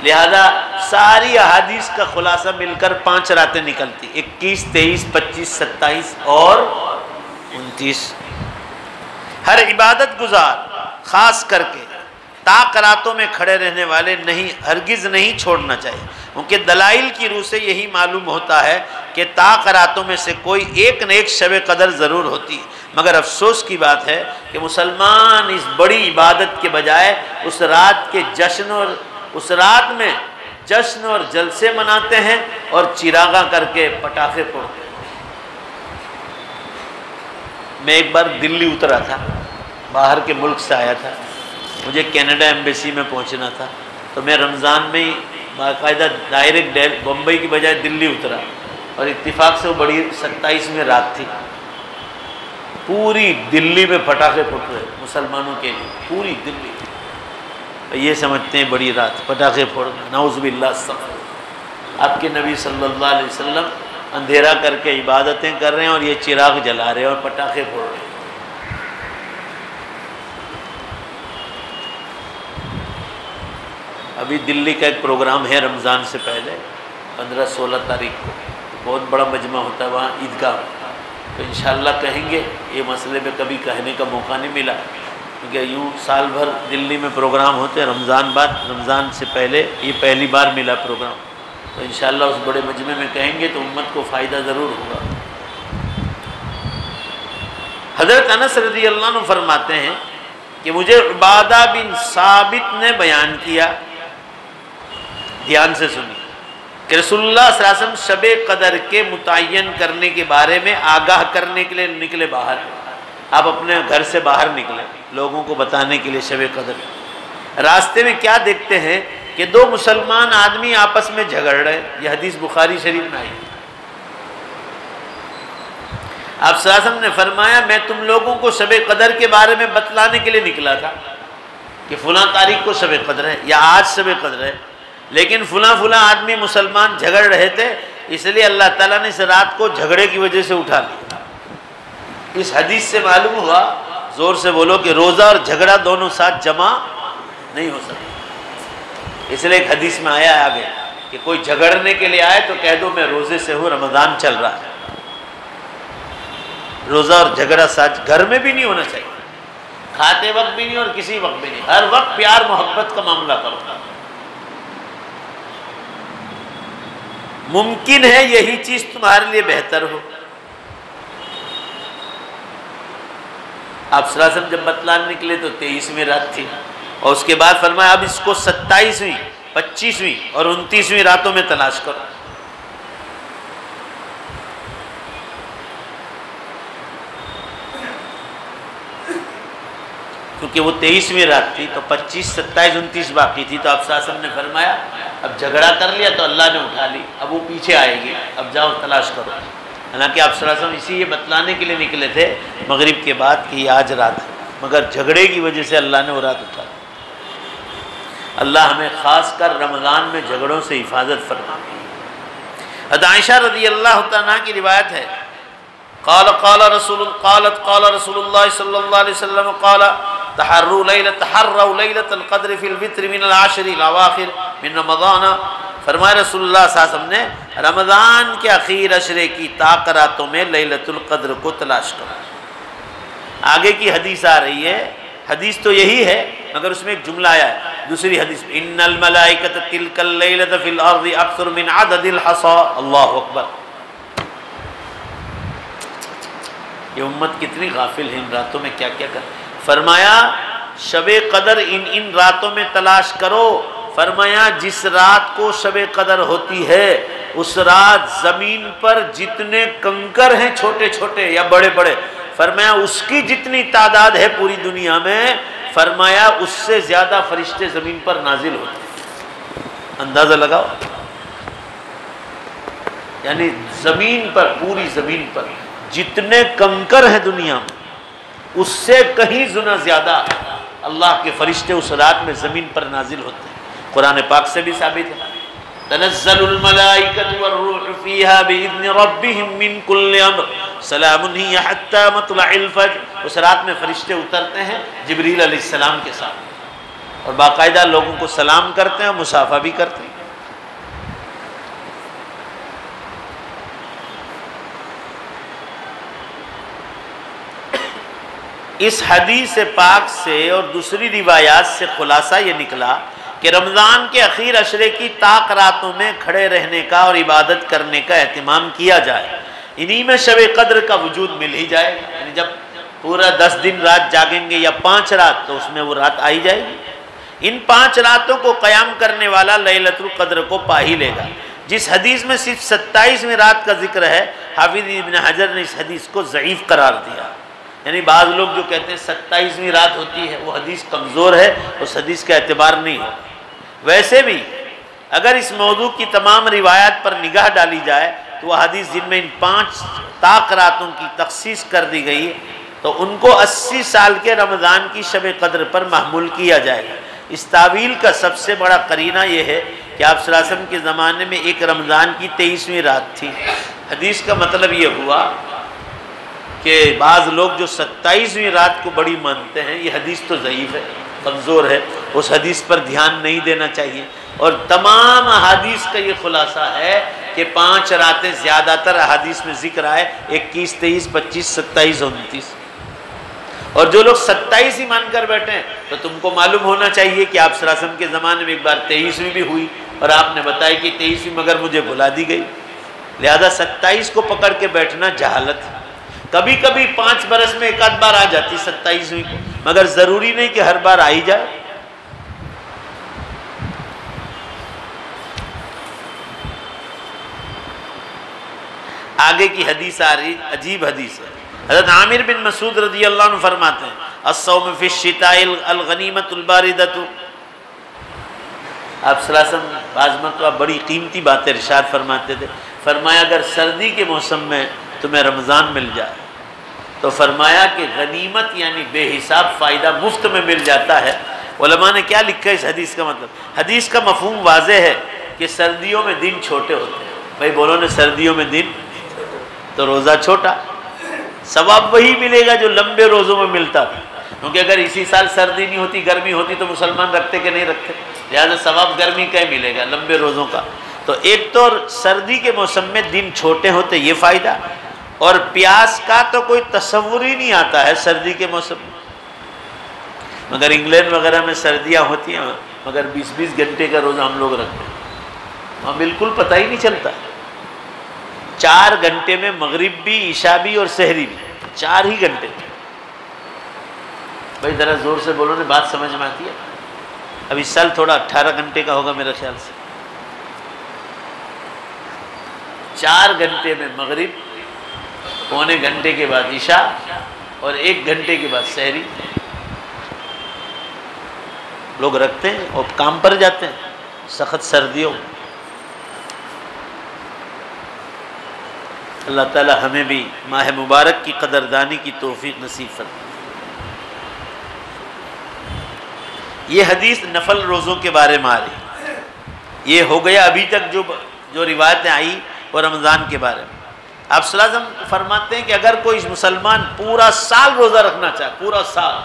لہذا ساری احادیث کا خلاصہ مل کر 5 راتیں نکلتی، 21 23 25 27 اور 29۔ ہر عبادت گزار خاص کر کے طاق راتوں میں کھڑے رہنے والے ہرگز نہیں چھوڑنا چاہیے، کیونکہ دلائل کی روح سے یہی معلوم ہوتا ہے کہ طاق راتوں میں سے کوئی ایک نہ ایک شب قدر ضرور ہوتی ہے، مگر افسوس کی بات ہے کہ مسلمان اس بڑی عبادت کے بجائے اس رات کے اس رات میں جشن اور جلسے مناتے ہیں اور چراغاں کر کے پٹاخے پھوڑتے ہیں۔ میں ایک بار دلی اترا تھا، باہر کے ملک سے آیا تھا، مجھے کینیڈا ایمبیسی میں پہنچنا تھا، تو میں رمضان میں باقاعدہ ڈائریکٹ بمبئی کی بجائے دلی اترا، اور اتفاق سے وہ بڑی 27ویں رات تھی۔ پوری دلی میں پٹاخے پھوٹ رہے مسلمانوں کے لیے، پوری دلی، یہ سمجھتے ہیں بڑی رات پٹاخے پھوڑنا، نعوذ باللہ استغفر۔ آپ کے نبی صلی اللہ علیہ وسلم اندھیرا کر کے عبادتیں کر رہے ہیں اور یہ چراغ جلا رہے ہیں اور پٹاخے پھوڑ رہے ہیں۔ ابھی دلی کا ایک پروگرام ہے رمضان سے پہلے 15-16 تاریخ کو، بہت بڑا مجمع ہوتا ہے وہاں عیدگاہ، تو انشاءاللہ کہیں گے۔ یہ مسئلے پہ کبھی کہنے کا موقع نہیں ملا، کیونکہ یوں سال بھر دلی میں پروگرام ہوتے ہیں، رمضان سے پہلے یہ پہلی بار ملا پروگرام، تو انشاءاللہ اس بڑے مجمع میں کہیں گے تو امت کو فائدہ ضرور ہوگا۔ حضرت انس رضی اللہ عنہ فرماتے ہیں کہ مجھے عبادہ بن ثابت نے بیان کیا، دھیان سے سنی، کہ رسول اللہ صلی اللہ علیہ وسلم شب قدر کے متعین کرنے کے بارے میں آگاہ کرنے کے لیے نکلے باہر۔ آپ اپنے گھر سے باہر نکلے لوگوں کو بتانے کے لیے شب قدر، راستے میں کیا دیکھتے ہیں کہ 2 مسلمان آدمی آپس میں جھگڑ رہے، یہ حدیث بخاری شریف میں آئی۔ آپ صلی اللہ علیہ وسلم نے فرمایا میں تم لوگوں کو شب قدر کے بارے میں بتلانے کے لیے نکلا تھا کہ فلاں تاریخ کو شب قدر ہے یا آج شب قدر ہے، لیکن فلاں آدمی مسلمان جھگڑ رہے تھے، اس لیے اللہ تعالیٰ نے اس رات کو جھگڑے کی وجہ سے اٹھا لیا۔ اس حدیث سے معلوم ہوا، زور سے بولو، کہ روزہ اور جھگڑا دونوں ساتھ جمع نہیں ہو سکتے۔ اس لیے ایک حدیث میں آیا آگے کہ کوئی جھگڑنے کے لیے آئے تو کہہ دو میں روزے سے ہوں، رمضان چل رہا ہے۔ روزہ اور جھگڑا ساتھ گھر میں بھی نہیں ہونا چاہیے، کھاتے وقت بھی نہیں اور کسی وقت بھی نہیں، ہر وقت پیار محبت کا معاملہ کرو۔ ممکن ہے یہی چیز تمہارے لیے بہتر ہو۔ آپ صلی اللہ علیہ وسلم جب بتلانے نکلے تو 23ویں رات تھی، اور اس کے بعد فرمایا اب اس کو 27ویں، 25ویں اور 29ویں راتوں میں تلاش کرو۔ کیونکہ وہ 23ویں رات تھی تو 25، 27، 29 باقی تھی، تو آپ صلی اللہ علیہ وسلم نے فرمایا اب جھگڑا کر لیا تو اللہ نے اٹھا لی، اب وہ پیچھے آئے گی، اب جاؤ تلاش کرو۔ حالانکہ آپ صلی اللہ علیہ وسلم اسی یہ بتلانے کے لیے نکلے تھے مغرب کے بعد کہ یہ آج رات ہے، مگر جھگڑے کی وجہ سے اللہ نے وہ رات اٹھا لی۔ اللہ ہمیں خاص کر رمضان میں جھگڑوں سے حفاظت فرمائے۔ حضرت عائشہ رضی اللہ تعالیٰ کی روایت ہے، قال رسول اللہ صلی اللہ علیہ وسلم قال تحروا لیلۃ القدر فی الوتر من العشر الاواخر من رمضان۔ فرمایا رسول اللہ صلی اللہ علیہ وسلم نے رمضان کے اخیر عشرے کی طاق راتوں میں لیلۃ القدر کو تلاش کرو۔ آگے کی حدیث آ رہی ہے، حدیث تو یہی ہے مگر اس میں ایک جملہ آیا ہے دوسری حدیث میں، ان الملائکۃ تلک اللیلۃ فی الارض اکثر من عدد الحصى۔ اللہ اکبر، یہ امت کتنی غافل ہے، ان راتوں میں کیا کیا کر۔ فرمایا شب قدر ان راتوں میں تلاش کرو۔ فرمایا جس رات کو شب قدر ہوتی ہے اس رات زمین پر جتنے کنکر ہیں چھوٹے چھوٹے یا بڑے بڑے، فرمایا اس کی جتنی تعداد ہے پوری دنیا میں، فرمایا اس سے زیادہ فرشتے زمین پر نازل ہوتے ہیں۔ اندازہ لگاؤ، یعنی زمین پر، پوری زمین پر جتنے کنکر ہیں دنیا میں اس سے کہیں گنا زیادہ اللہ کے فرشتے اس رات میں زمین پر نازل ہوتے ہیں۔ قرآن پاک سے بھی ثابت ہے، تنزل الملائکۃ والروح فیہا بإذن ربہم من کل امر سلام ہی حتی مطلع الفجر۔ اس رات میں فرشتے اترتے ہیں جبریل علیہ السلام کے ساتھ اور باقاعدہ لوگوں کو سلام کرتے ہیں اور مصافحہ بھی کرتے ہیں۔ اس حدیث پاک سے اور دوسری روایات سے خلاصہ یہ نکلا کہ رمضان کے اخیر عشرے کی طاق راتوں میں کھڑے رہنے کا اور عبادت کرنے کا اہتمام کیا جائے، انہی میں شب قدر کا وجود مل ہی جائے گا۔ یعنی جب پورا 10 دن رات جاگیں گے یا 5 رات تو اس میں وہ رات آئی جائے گی۔ ان 5 راتوں کو قیام کرنے والا لیلۃ القدر کو پا ہی لے گا۔ جس حدیث میں صرف 27ویں رات کا ذکر ہے، حافظ ابن حجر نے اس حدیث کو ضعیف قرار دیا۔ یعنی بعض لوگ جو کہتے ہیں 27ویں رات ہوتی ہے وہ حدیث کمزور ہے، اس حدیث کا اعتبار نہیں ہو۔ ویسے بھی اگر اس موضوع کی تمام روایات پر نگاہ ڈالی جائے تو وہ حدیث جن میں ان 5 طاق راتوں کی تخصیص کر دی گئی ہے تو ان کو 80 سال کے رمضان کی شب قدر پر محمول کیا جائے گا۔ اس تعویل کا سب سے بڑا قرینہ یہ ہے کہ آپ صلی اللہ علیہ وسلم کے زمانے میں ایک رمضان کی 23ویں رات تھی۔ حدیث کا مطلب یہ ہوا کہ بعض لوگ جو 27ویں رات کو بڑی مانتے ہیں، یہ حدیث تو ضعیف ہے، کمزور ہے، اس حدیث پر دھیان نہیں دینا چاہیے۔ اور تمام احادیث کا یہ خلاصہ ہے کہ 5 راتیں زیادہ تر احادیث میں ذکر آئے، 21، 23، 25، 27، 29۔ اور جو لوگ 27 ہی مان کر بیٹھے ہیں تو تم کو معلوم ہونا چاہیے کہ آپ صلی اللہ علیہ وسلم کے زمانے میں ایک بار 23ویں بھی ہوئی اور آپ نے بتایا کہ 23ویں مگر مجھے بھلا دی گئی، لہذا 27 کو پکڑ کے بیٹھنا جہالت ہے۔ کبھی کبھی 5 برس میں ایک آدھ بار آ جاتی 27ویں کو، مگر ضروری نہیں کہ ہر بار آئی جائے۔ آگے کی حدیث آ رہی، عجیب حدیث ہے۔ حضرت عامر بن مسعود رضی اللہ عنہ فرماتے ہیں الصوم فی الشتاء الغنیمۃ الباردۃ۔ آپ صلی اللہ علیہ وسلم بعض مرتبہ بڑی قیمتی باتیں ارشاد فرماتے تھے۔ فرمایا اگر سردی کے موسم میں تمہیں رمضان مل جائے تو فرمایا کہ غنیمت یعنی بے حساب فائدہ مفت میں مل جاتا ہے۔ علماء نے کیا لکھا ہے اس حدیث کا مطلب؟ حدیث کا مفہوم واضح ہے کہ سردیوں میں دن چھوٹے ہوتے ہیں۔ بھائی بولو نا، سردیوں میں دن تو روزہ چھوٹا، ثواب وہی ملے گا جو لمبے روزوں میں ملتا تھا، کیونکہ اگر اسی سال سردی نہیں ہوتی، گرمی ہوتی تو مسلمان رکھتے کہ نہیں رکھتے، لہٰذا ثواب گرمی کا ہی ملے گا، لمبے روزوں کا۔ تو ایک تو سردی کے موسم میں دن چھوٹے ہوتے یہ فائدہ، اور پیاس کا تو کوئی تصور ہی نہیں آتا ہے سردی کے موسم میں، مگر انگلینڈ وغیرہ میں سردیاں ہوتی ہیں مگر 20-20 گھنٹے کا روزہ ہم لوگ رکھتے ہیں، وہاں بالکل پتہ ہی نہیں چلتا، 4 گھنٹے میں مغرب بھی، عشاء بھی اور سحری بھی، 4 ہی گھنٹے۔ بھائی ذرا زور سے بولو نا، بات سمجھ میں آتی ہے؟ اب اس سال تھوڑا 18 گھنٹے کا ہوگا میرے خیال سے، 4 گھنٹے میں مغرب، پونے گھنٹے کے بعد عشاء اور 1 گھنٹے کے بعد سحری لوگ رکھتے ہیں اور کام پر جاتے ہیں سخت سردیوں۔ اللہ تعالی ہمیں بھی ماہ مبارک کی قدردانی کی توفیق نصیب فرمائے۔ یہ حدیث نفل روزوں کے بارے میں آ رہی، یہ ہو گیا ابھی تک جو روایتیں آئی وہ رمضان کے بارے میں۔ آپ صلی اللہ علیہ وسلم فرماتے ہیں کہ اگر کوئی مسلمان پورا سال روزہ رکھنا چاہے، پورا سال،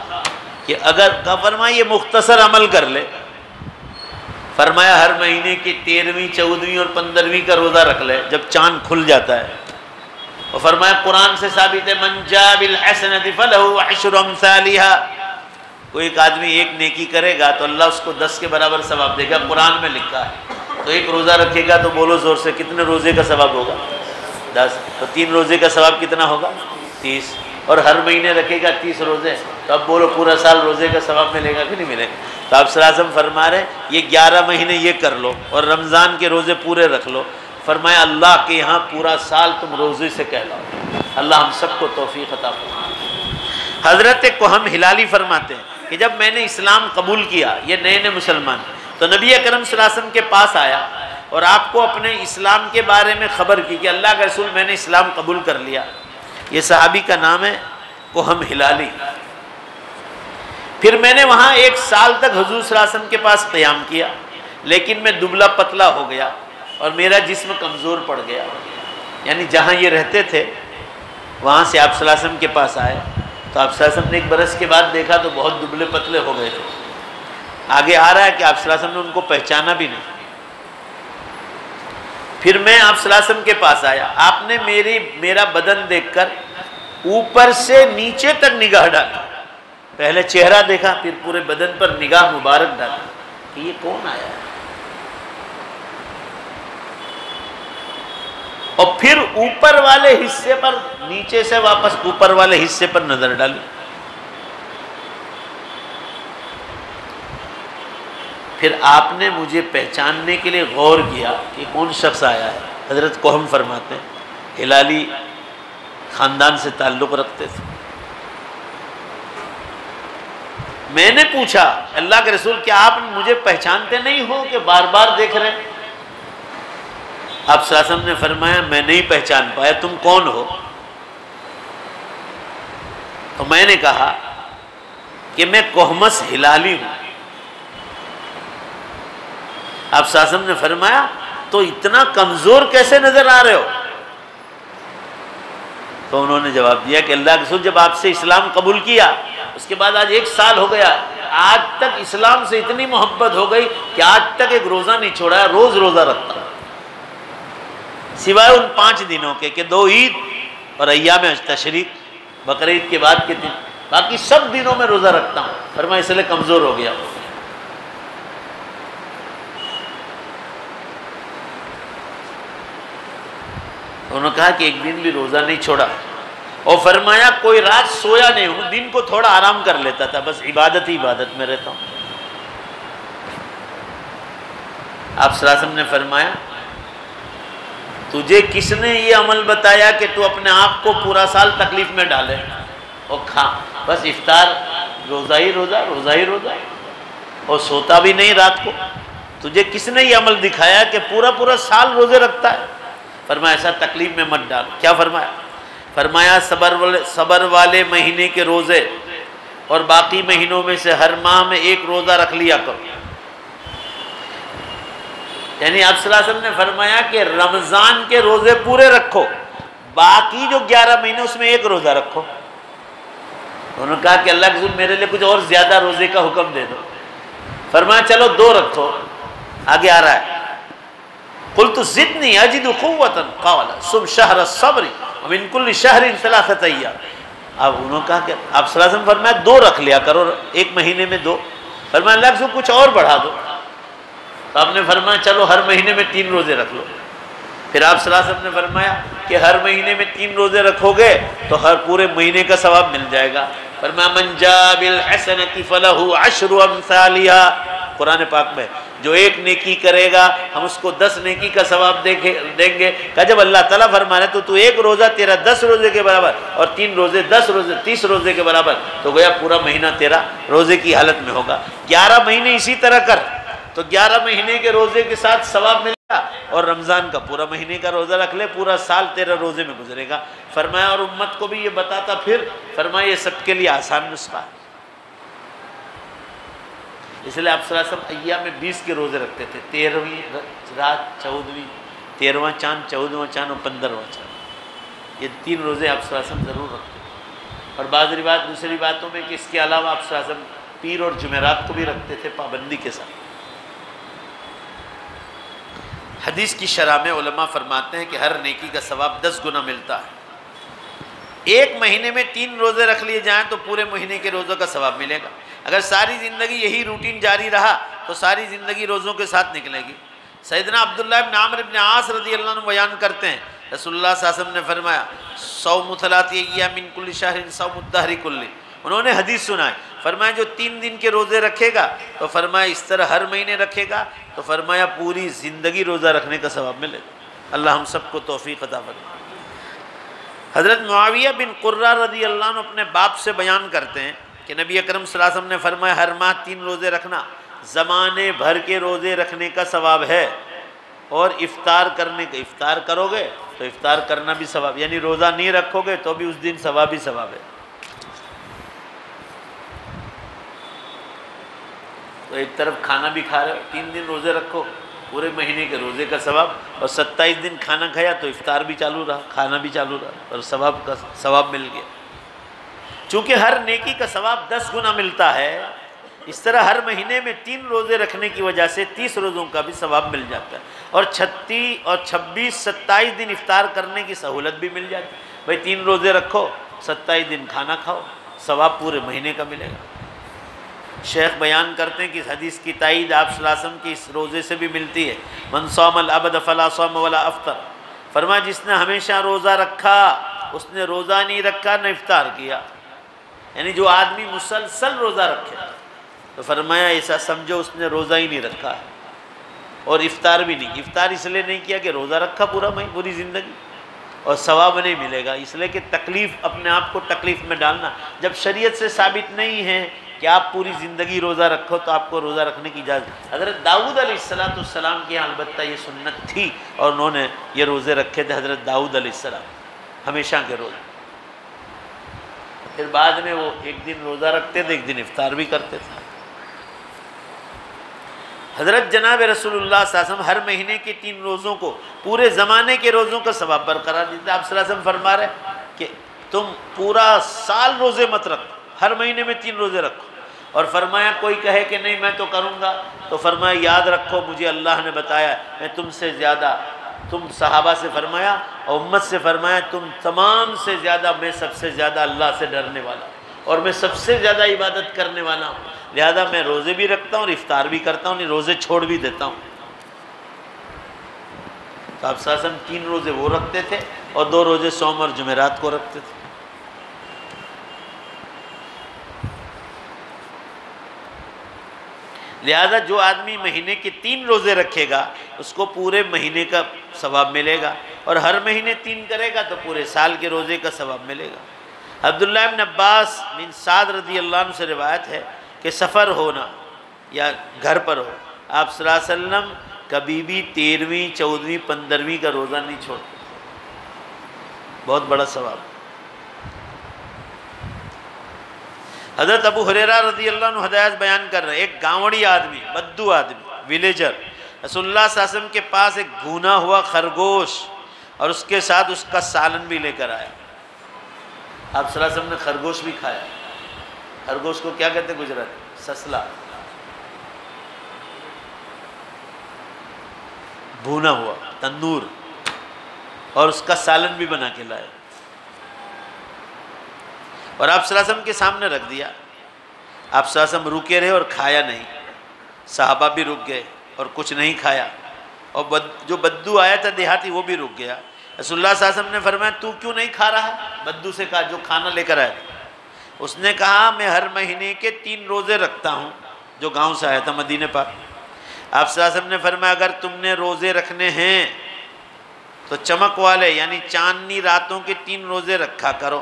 کہ اگر فرمایا یہ مختصر عمل کر لے، فرمایا ہر مہینے کی 13ویں 14ویں اور 15ویں کا روزہ رکھ لے جب چاند کھل جاتا ہے، اور فرمایا قرآن سے ثابت ہے من جاء بالحسنۃ فلہ عشر امثالها، کوئی ایک آدمی ایک نیکی کرے گا تو اللہ اس کو 10 کے برابر ثواب دے گا، قرآن میں لکھا ہے۔ تو ایک روزہ رکھے گا تو بولو زور سے کتنے روزے کا ثواب ہوگا؟ 10، تو 3 روزے کا ثواب کتنا ہوگا؟ 30، اور ہر مہینے رکھے گا 30 روزے، تو اب بولو پورا سال روزے کا ثواب ملے گا کہ نہیں ملے گا؟ تو آپ صلی اللہ علیہ وسلم فرما رہے ہیں یہ 11 مہینے یہ کر لو اور رمضان کے روزے پورے رکھ لو، فرمایا اللہ کے یہاں پورا سال تم روزے سے کہلاؤ۔ اللہ ہم سب کو توفیق عطا فرمائے۔ حضرت کوہم ہلالی فرماتے ہیں کہ جب میں نے اسلام قبول کیا، یہ نئے مسلمان، تو نبی اکرم صلی اللہ علیہ وسلم کے پاس آیا اور آپ کو اپنے اسلام کے بارے میں خبر کی کہ اللہ کا رسول میں نے اسلام قبول کر لیا۔ یہ صحابی کا نام ہے کوہم ہلالی۔ پھر میں نے وہاں 1 سال تک حضور صلی اللہ علیہ وسلم کے پاس قیام کیا، لیکن میں دبلا پتلا ہو گیا اور میرا جسم کمزور پڑ گیا، یعنی جہاں یہ رہتے تھے وہاں سے آپ صلی اللہ علیہ وسلم کے پاس آئے تو آپ صلی اللہ علیہ وسلم نے 1 برس کے بعد دیکھا تو بہت دبلے پتلے ہو گئے تھے۔ آگے آ رہا ہے کہ آپ صلی اللہ علیہ وسلم نے ان کو پہچانا بھی نہیں۔ پھر میں آپ صلی اللہ علیہ وسلم کے پاس آیا، آپ نے میرا بدن دیکھ کر اوپر سے نیچے تک نگاہ ڈالی، پہلے چہرہ دیکھا پھر پورے بدن پر نگاہ مبارک ڈالی کہ یہ کون آیا ہے، اور پھر اوپر والے حصے پر، نیچے سے واپس اوپر والے حصے پر نظر ڈالی، پھر آپ نے مجھے پہچاننے کے لیے غور کیا کہ کون شخص آیا ہے۔ حضرت کوہم فرماتے ہیں ہلالی خاندان سے تعلق رکھتے تھے۔ میں نے پوچھا اللہ کے رسول کیا آپ مجھے پہچانتے نہیں ہو کہ بار بار دیکھ رہے ہیں؟ آپ صلی اللہ علیہ وسلم نے فرمایا میں نہیں پہچان پایا، تم کون ہو؟ تو میں نے کہا کہ میں کوہمس ہلالی ہوں۔ آپ صلی اللہ علیہ وسلم نے فرمایا تو اتنا کمزور کیسے نظر آ رہے ہو؟ تو انہوں نے جواب دیا کہ اللہ کے رسول جب آپ سے اسلام قبول کیا اس کے بعد آج 1 سال ہو گیا، آج تک اسلام سے اتنی محبت ہو گئی کہ آج تک ایک روزہ نہیں چھوڑا ہے، روز روزہ رکھتا ہوں، سوائے ان 5 دنوں کے کہ 2 عید اور ایام تشریق، بقرعید کے بعد کے دن، باقی سب دنوں میں روزہ رکھتا ہوں۔ فرمایا اس لیے کمزور ہو گیا۔ انہوں نے کہا کہ ایک دن بھی روزہ نہیں چھوڑا، اور فرمایا کوئی رات سویا نہیں ہوں، دن کو تھوڑا آرام کر لیتا تھا، بس عبادت ہی عبادت میں رہتا ہوں۔ آپ صلی اللہ علیہ وسلم نے فرمایا تجھے کس نے یہ عمل بتایا کہ تو اپنے آپ کو پورا سال تکلیف میں ڈالے اور کھا، بس افطار روزہ ہی روزہ، روزہ ہی روزہ، اور سوتا بھی نہیں رات کو، تجھے کس نے یہ عمل دکھایا کہ پورا سال روزے رکھتا ہے؟ فرمایا ایسا تکلیف میں مت ڈال۔ کیا فرمایا؟ فرمایا صبر والے مہینے کے روزے اور باقی مہینوں میں سے ہر ماہ میں 1 روزہ رکھ لیا کرو۔ یعنی آپ صلی اللہ علیہ وسلم نے فرمایا کہ رمضان کے روزے پورے رکھو، باقی جو 11 مہینے اس میں 1 روزہ رکھو۔ انہوں نے کہا کہ اللہ کے رسول میرے لیے کچھ اور زیادہ روزے کا حکم دے دو۔ فرمایا چلو 2 رکھو۔ آگے آ رہا ہے قلت زدنی اجد قوتا قال صم شہر الصبر ومن کل شہر ثلاثۃ ایام. اب انہوں نے کہا کہ آپ صلی اللہ علیہ وسلم فرمایا 2 رکھ لیا کرو ایک مہینے میں 2. فرمایا اللہ سے کچھ اور بڑھا دو. تو آپ نے فرمایا چلو ہر مہینے میں 3 روزے رکھ لو. پھر آپ صلی اللہ علیہ وسلم نے فرمایا کہ ہر مہینے میں 3 روزے رکھو گے تو ہر پورے مہینے کا ثواب مل جائے گا. فرمایا من جاء بالحسنۃ فلہ 10 امثالها. قرآن پاک میں جو ایک نیکی کرے گا ہم اس کو 10 نیکی کا ثواب دیں گے. کہ جب اللہ تعالیٰ فرما رہے تو ایک روزہ تیرا 10 روزے کے برابر اور 3 روزے 10 روزے 30 روزے کے برابر, تو گویا پورا مہینہ تیرا روزے کی حالت میں ہوگا. 11 مہینے اسی طرح کر تو 11 مہینے کے روزے کے ساتھ ثواب ملے گا, اور رمضان کا پورا مہینے کا روزہ رکھ لے پورا سال تیرا روزے میں گزرے گا. فرمایا اور امت کو بھی یہ بتاتا پھر فرمایا یہ سب کے لیے آسان نسخہ ہے. اس لیے آپ صلی اللہ علیہ وسلم ایام میں 20 کے روزے رکھتے تھے. 13ویں رات 14ویں 13واں چاند 14واں چاند اور 15واں چاند, یہ 3 روزے آپ صلی اللہ علیہ وسلم ضرور رکھتے تھے. اور بعض روایت دوسری باتوں میں کہ اس کے علاوہ آپ صلی اللہ علیہ وسلم پیر اور جمعرات کو بھی رکھتے تھے پابندی کے ساتھ. حدیث کی شرح میں علماء فرماتے ہیں کہ ہر نیکی کا ثواب 10 گنا ملتا ہے. ایک مہینے میں 3 روزے رکھ لیے جائیں تو پورے مہینے کے روزوں کا ثواب ملے گا. اگر ساری زندگی یہی روٹین جاری رہا تو ساری زندگی روزوں کے ساتھ نکلے گی. سیدنا عبداللہ بن عامر بن عاص رضی اللہ عنہ بیان کرتے ہیں رسول اللہ صلی اللہ علیہ وسلم نے فرمایا صوم 3 ایام من کل شہر صوم الدہر کلہ. انہوں نے حدیث سنا ہے, فرمایا جو 3 دن کے روزے رکھے گا تو فرمایا اس طرح ہر مہینے رکھے گا تو فرمایا پوری زندگی روزہ رکھنے کا ثواب ملے گا. اللہ ہم سب کو توفیق عطا فرمائے. حضرت معاویہ بن قرہ رضی اللہ عنہ اپنے باپ سے بیان کرتے ہیں کہ نبی اکرم صلی اللہ علیہ وسلم نے فرمایا ہر ماہ 3 روزے رکھنا زمانے بھر کے روزے رکھنے کا ثواب ہے, اور افطار کرنے کا افطار کرو گے تو افطار کرنا بھی ثواب, یعنی روزہ نہیں رکھو گے تو بھی اس دن ثواب ہی ثواب ہے. تو ایک طرف کھانا بھی کھا رہے ہو, 3 دن روزے رکھو پورے مہینے کے روزے کا ثواب, اور 27 دن کھانا کھایا تو افطار بھی چالو رہا کھانا بھی چالو رہا اور ثواب کا ثواب مل گیا. چونکہ ہر نیکی کا ثواب 10 گنا ملتا ہے, اس طرح ہر مہینے میں 3 روزے رکھنے کی وجہ سے 30 روزوں کا بھی ثواب مل جاتا ہے, اور 36 اور 26 27 دن افطار کرنے کی سہولت بھی مل جاتی ہے. بھائی 3 روزے رکھو 27 دن کھانا کھاؤ, ثواب پورے مہینے کا ملے گا. شیخ بیان کرتے ہیں کہ اس حدیث کی تائید آپ صلی اللہ علیہ وسلم کی اس روزے سے بھی ملتی ہے. من صام الابد فلا صام ولا افطر. فرمایا جس نے ہمیشہ روزہ رکھا اس نے روزہ نہیں رکھا نہ افطار کیا. یعنی جو آدمی مسلسل روزہ رکھے تو فرمایا ایسا سمجھو اس نے روزہ ہی نہیں رکھا ہے, اور افطار بھی نہیں. افطار اس لیے نہیں کیا کہ روزہ رکھا پوری زندگی اور ثواب نہیں ملے گا, اس لیے کہ تکلیف اپنے آپ کو تکلیف میں ڈالنا. جب شریعت سے ثابت نہیں ہے کہ آپ پوری زندگی روزہ رکھو تو آپ کو روزہ رکھنے کی اجازت. حضرت داؤد علیہ السلام کی البتہ یہ سنت تھی اور انہوں نے یہ روزے رکھے تھے. حضرت داؤد علیہ السلام ہمیشہ کے روزے, پھر بعد میں وہ ایک دن روزہ رکھتے تھے ایک دن افطار بھی کرتے تھے. حضرت جناب رسول اللہ صلی اللہ علیہ وسلم ہر مہینے کے 3 روزوں کو پورے زمانے کے روزوں کا ثواب برقرار دیتے. آپ صلی اللہ علیہ وسلم فرما رہے کہ تم پورا سال روزے مت رکھو, ہر مہینے میں 3 روزے رکھو. اور فرمایا کوئی کہے کہ نہیں میں تو کروں گا تو فرمایا یاد رکھو مجھے اللہ نے بتایا میں تم سے زیادہ, تم صحابہ سے فرمایا اور امت سے فرمایا تم تمام سے زیادہ میں سب سے زیادہ اللہ سے ڈرنے والا اور میں سب سے زیادہ عبادت کرنے والا ہوں, لہذا میں روزے بھی رکھتا ہوں اور افطار بھی کرتا ہوں, روزے چھوڑ بھی دیتا ہوں. تو آپ صلی اللہ علیہ وسلم 3 روزے وہ رکھتے تھے اور 2 روزے سوم اور جمعرات کو رکھتے تھے. لہذا جو آدمی مہینے کے 3 روزے رکھے گا اس کو پورے مہینے کا ثواب ملے گا, اور ہر مہینے 3 کرے گا تو پورے سال کے روزے کا ثواب ملے گا. عبداللہ بن عباس بن سعد رضی اللہ عنہ سے روایت ہے کہ سفر ہونا یا گھر پر ہو آپ صلی اللہ علیہ وسلم کبھی بھی 13ویں 14ویں 15ویں کا روزہ نہیں چھوڑتے, بہت بڑا ثواب. حضرت ابو ہریرہ رضی اللہ عنہ ہدایت بیان کر رہے ہیں, ایک گاؤڑی آدمی بدو آدمی ویلیجر رسول اللہ صلی اللہ علیہ وسلم کے پاس ایک بھونا ہوا خرگوش اور اس کے ساتھ اس کا سالن بھی لے کر آیا. آپ صلی اللہ علیہ وسلم نے خرگوش بھی کھایا. خرگوش کو کیا کہتے ہیں گجرات؟ سسلا. بھونا ہوا تندور، اور اس کا سالن بھی بنا کے لائے، اور آپ صلی اللہ علیہ وسلم کے سامنے رکھ دیا۔ آپ صلی اللہ علیہ وسلم رکے رہے اور کھایا نہیں، صحابہ بھی رک گئے اور کچھ نہیں کھایا، اور جو بدو آیا تھا دیہاتی وہ بھی رک گیا۔ رسول اللہ صلی اللہ علیہ وسلم نے فرمایا تو کیوں نہیں کھا رہا؟ بدو سے کہا جو کھانا لے کر آیا تھا۔ اس نے کہا میں ہر مہینے کے 3 روزے رکھتا ہوں، جو گاؤں سے آیا تھا مدینہ پاک۔ آپ صلی اللہ علیہ وسلم نے فرمایا اگر تم نے روزے رکھنے ہیں تو چمک والے یعنی چاندنی راتوں کے 3 روزے رکھا کرو۔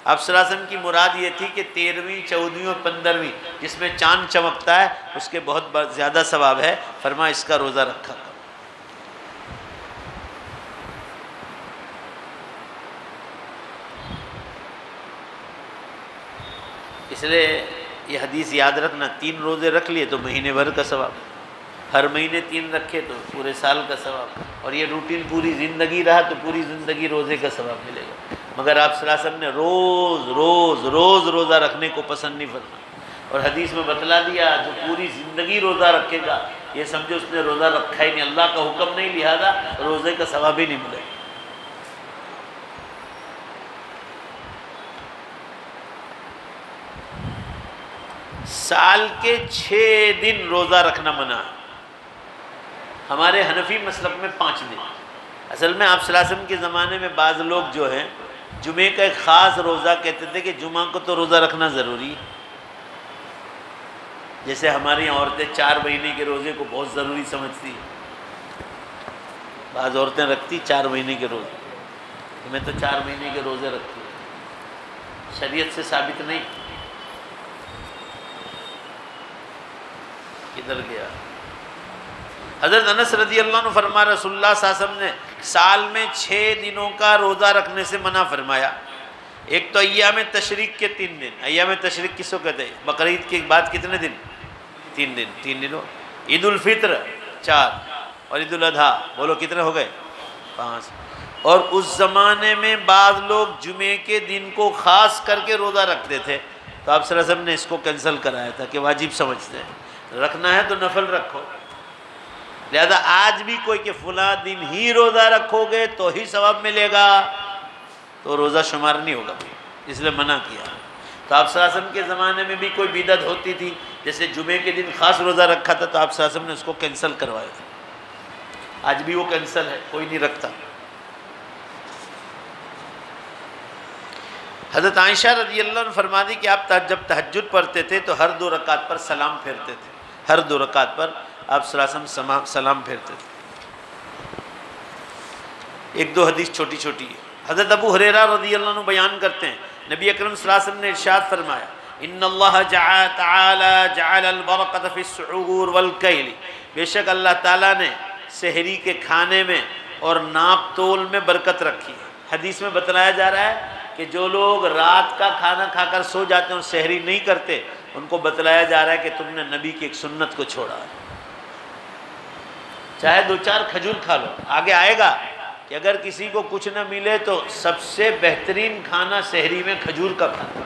آپ صلی اللہ علیہ وسلم کی مراد یہ تھی کہ 13ویں 14ویں اور 15ویں جس میں چاند چمکتا ہے اس کے بہت زیادہ ثواب ہے، فرمایا اس کا روزہ رکھا کرو۔ اس لیے یہ حدیث یاد رکھنا، 3 روزے رکھ لیے تو مہینے بھر کا ثواب، ہر مہینے 3 رکھے تو پورے سال کا ثواب، اور یہ روٹین پوری زندگی رہا تو پوری زندگی روزے کا ثواب ملے گا۔ مگر آپ صلی اللہ علیہ وسلم نے روز روزہ رکھنے کو پسند نہیں فرمایا، اور حدیث میں بتلا دیا جو پوری زندگی روزہ رکھے گا یہ سمجھو اس نے روزہ رکھا ہی نہیں، اللہ کا حکم نہیں، لہذا روزے کا ثواب ہی نہیں ملے گا۔ سال کے 6 دن روزہ رکھنا منع ہے، ہمارے حنفی مسلک میں 5 دن۔ اصل میں آپ صلی اللہ علیہ وسلم کے زمانے میں بعض لوگ جو ہیں جمعے کا ایک خاص روزہ کہتے تھے کہ جمعہ کو تو روزہ رکھنا ضروری ہے، جیسے ہماری عورتیں 4 مہینے کے روزے کو بہت ضروری سمجھتی ہیں، بعض عورتیں رکھتی 4 مہینے کے روزے، میں تو 4 مہینے کے روزے رکھتی ہوں، شریعت سے ثابت نہیں۔ کدھر گیا؟ حضرت انس رضی اللہ عنہ فرما رسول اللہ صلی اللہ علیہ وسلم نے سال میں 6 دنوں کا روزہ رکھنے سے منع فرمایا۔ ایک تو ایام تشریق کے 3 دن، ایام تشریق کس کو کہتے ہیں؟ بقرعید کے بعد کتنے دن؟ 3 دن، 3 دنوں، عید الفطر 4 اور عید الاضحیٰ بولو کتنے ہو گئے؟ 5۔ اور اس زمانے میں بعض لوگ جمعے کے دن کو خاص کر کے روزہ رکھتے تھے، تو آپ صلی اللہ علیہ وسلم نے اس کو کینسل کرایا تھا کہ واجب سمجھتے ہیں، رکھنا ہے تو نفل رکھو۔ لہذا آج بھی کوئی کہ فلاں دن ہی روزہ رکھو گے تو ہی ثواب ملے گا، تو روزہ شمار نہیں ہوگا، اس لیے منع کیا۔ تو آپ صلی اللہ علیہ وسلم کے زمانے میں بھی کوئی بدعت ہوتی تھی، جیسے جمعے کے دن خاص روزہ رکھا تھا تو آپ صلی اللہ علیہ وسلم نے اس کو کینسل کروایا تھا، آج بھی وہ کینسل ہے، کوئی نہیں رکھتا۔ حضرت عائشہ رضی اللہ عنہ فرما دی کہ آپ جب تہجد پڑھتے تھے تو ہر 2 رکعت پر سلام پھیرتے تھے، ہر 2 رکعت پر آپ صلی اللہ علیہ وسلم سلام پھیرتے تھے۔ 1-2 حدیث چھوٹی چھوٹی ہے۔ حضرت ابو ہریرہ رضی اللہ عنہ بیان کرتے ہیں نبی اکرم صلی اللہ علیہ وسلم نے ارشاد فرمایا ان اللہ تعالی جعل البرکۃ فی السحور والکیل، بے شک اللہ تعالیٰ نے سحری کے کھانے میں اور ناپ تول میں برکت رکھی ہے۔ حدیث میں بتلایا جا رہا ہے کہ جو لوگ رات کا کھانا کھا کر سو جاتے ہیں اور سحری نہیں کرتے، ان کو بتلایا جا رہا ہے کہ تم نے نبی کی ایک سنت کو چھوڑا ہے۔ چاہے 2-4 کھجور کھا لو، آگے آئے گا کہ اگر کسی کو کچھ نہ ملے تو سب سے بہترین کھانا سحری میں کھجور کا کھانا۔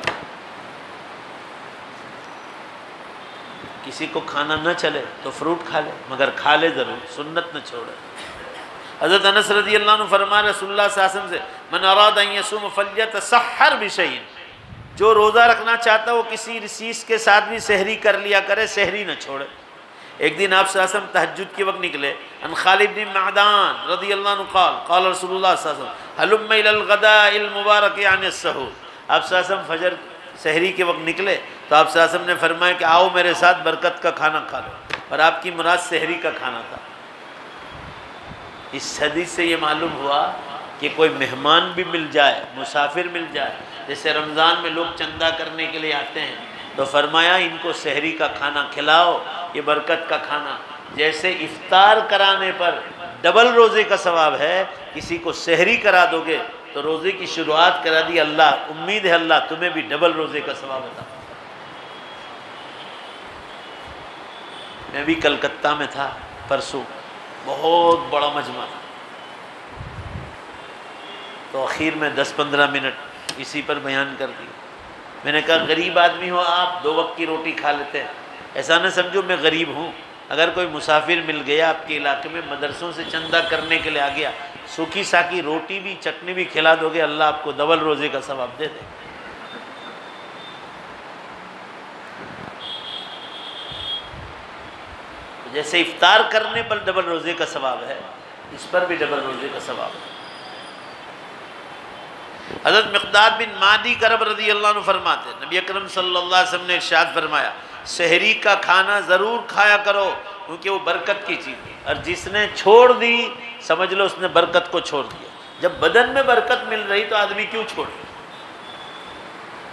کسی کو کھانا نہ چلے تو فروٹ کھا لے، مگر کھا لے ضرور، سنت نہ چھوڑے۔ حضرت انس رضی اللہ عنہ فرما رسول اللہ صلی اللہ علیہ وسلم سے من اراد ان یصوم فلیتسحر بشیء، جو روزہ رکھنا چاہتا ہے وہ کسی رسیس کے ساتھ بھی سحری کر لیا کرے، سحری نہ چھوڑے۔ ایک دن آپ صلی اللہ علیہ وسلم تہجد کے وقت نکلے، ان خالد بن معدان رضی اللہ عنہ قال قال رسول اللہ صلی اللہ علیہ وسلم هلم الى الغداء المبارک عن السحور، آپ صلی اللہ علیہ وسلم فجر سحری کے وقت نکلے تو آپ صلی اللہ علیہ وسلم نے فرمایا کہ آؤ میرے ساتھ برکت کا کھانا کھا لو، اور آپ کی مراد سحری کا کھانا تھا۔ اس حدیث سے یہ معلوم ہوا کہ کوئی مہمان بھی مل جائے، مسافر مل جائے، جیسے رمضان میں لوگ چندہ کرنے کے لیے آتے ہیں تو فرمایا ان کو سحری کا کھانا کھلاؤ، یہ برکت کا کھانا۔ جیسے افطار کرانے پر ڈبل روزے کا ثواب ہے، کسی کو سحری کرا دو گے تو روزے کی شروعات کرا دی، اللہ امید ہے اللہ تمہیں بھی ڈبل روزے کا ثواب عطا۔ میں بھی کلکتہ میں تھا پرسوں، بہت بڑا مجمع تھا، تو اخیر میں 10-15 منٹ اسی پر بیان کر دی۔ میں نے کہا غریب آدمی ہو آپ، 2 وقت کی روٹی کھا لیتے ہیں، ایسا نہ سمجھو میں غریب ہوں، اگر کوئی مسافر مل گیا آپ کے علاقے میں، مدرسوں سے چندہ کرنے کے لیے آ گیا، سوکھی ساکی روٹی بھی چٹنی بھی کھلا دو گے، اللہ آپ کو ڈبل روزے کا ثواب دے دے۔ جیسے افطار کرنے پر ڈبل روزے کا ثواب ہے، اس پر بھی ڈبل روزے کا ثواب ہے۔ حضرت مقداد بن معدی کرب رضی اللہ عنہ فرماتے ہیں، نبی اکرم صلی اللہ علیہ وسلم نے ارشاد فرمایا، سحری کا کھانا ضرور کھایا کرو کیونکہ وہ برکت کی چیز ہے، اور جس نے چھوڑ دی سمجھ لو اس نے برکت کو چھوڑ دیا۔ جب بدن میں برکت مل رہی تو آدمی کیوں چھوڑے؟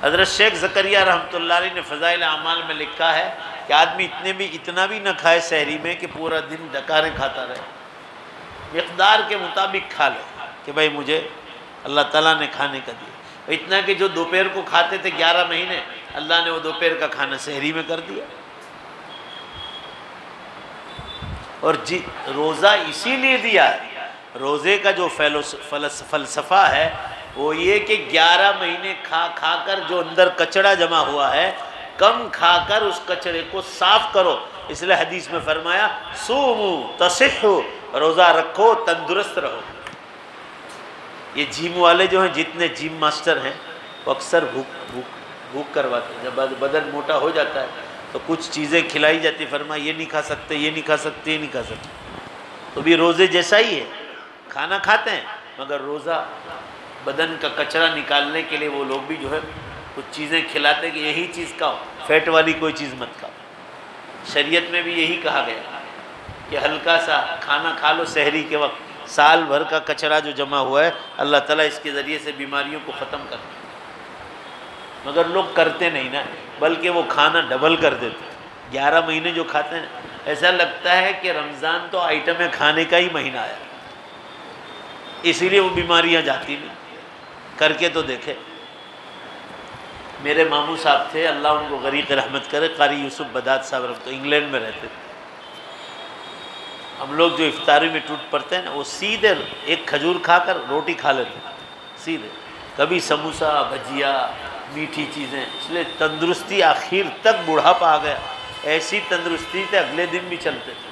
حضرت شیخ زکریہ رحمۃ اللہ علیہ نے فضائل اعمال میں لکھا ہے کہ آدمی اتنا بھی نہ کھائے سحری میں کہ پورا دن ڈکاریں کھاتا رہے، مقدار کے مطابق کھا لے کہ بھائی مجھے اللہ تعالیٰ نے کھانے کا دیا۔ اتنا کہ جو دوپہر کو کھاتے تھے 11 مہینے، اللہ نے وہ دوپہر کا کھانا سحری میں کر دیا۔ اور روزہ اسی لیے دیا ہے، روزے کا جو فلسفہ ہے وہ یہ کہ 11 مہینے کھا کھا کر جو اندر کچڑا جمع ہوا ہے، کم کھا کر اس کچڑے کو صاف کرو۔ اس لیے حدیث میں فرمایا صوموا تصحوا، روزہ رکھو تندرست رہو۔ یہ جم والے جو ہیں، جتنے جم ماسٹر ہیں، وہ اکثر بھوک کرواتے ہیں۔ جب بدن موٹا ہو جاتا ہے تو کچھ چیزیں کھلائی جاتی، فرمایا یہ نہیں کھا سکتے، یہ نہیں کھا سکتے، یہ نہیں کھا سکتے۔ تو بھی روزے جیسا ہی ہے، کھانا کھاتے ہیں مگر روزہ بدن کا کچرا نکالنے کے لیے وہ لوگ بھی جو ہے کچھ چیزیں کھلاتے کہ یہی چیز کھاؤ، فیٹ والی کوئی چیز مت کھاؤ۔ شریعت میں بھی یہی کہا گیا کہ ہلکا سا کھانا کھا لو سحری کے وقت، سال بھر کا کچرا جو جمع ہوا ہے اللہ تعالیٰ اس کے ذریعے سے بیماریوں کو ختم کر دے۔ مگر لوگ کرتے نہیں نا، بلکہ وہ کھانا ڈبل کر دیتے۔ 11 مہینے جو کھاتے ہیں ایسا لگتا ہے کہ رمضان تو آئٹمیں کھانے کا ہی مہینہ آیا، اسی لیے وہ بیماریاں جاتی نہیں۔ کر کے تو دیکھے۔ میرے ماموں صاحب تھے، اللہ ان کو غریق رحمت کرے، قاری یوسف بداد صاحب رحمۃ، انگلینڈ میں رہتے تھے۔ ہم لوگ جو افطاری میں ٹوٹ پڑتے ہیں نا، وہ سیدھے ایک کھجور کھا کر روٹی کھا لیتے ہیں سیدھے، کبھی سموسہ بھجیا میٹھی چیزیں۔ اس لیے تندرستی آخر تک بڑھاپا آ گیا، ایسی تندرستی تھے اگلے دن بھی چلتے تھے،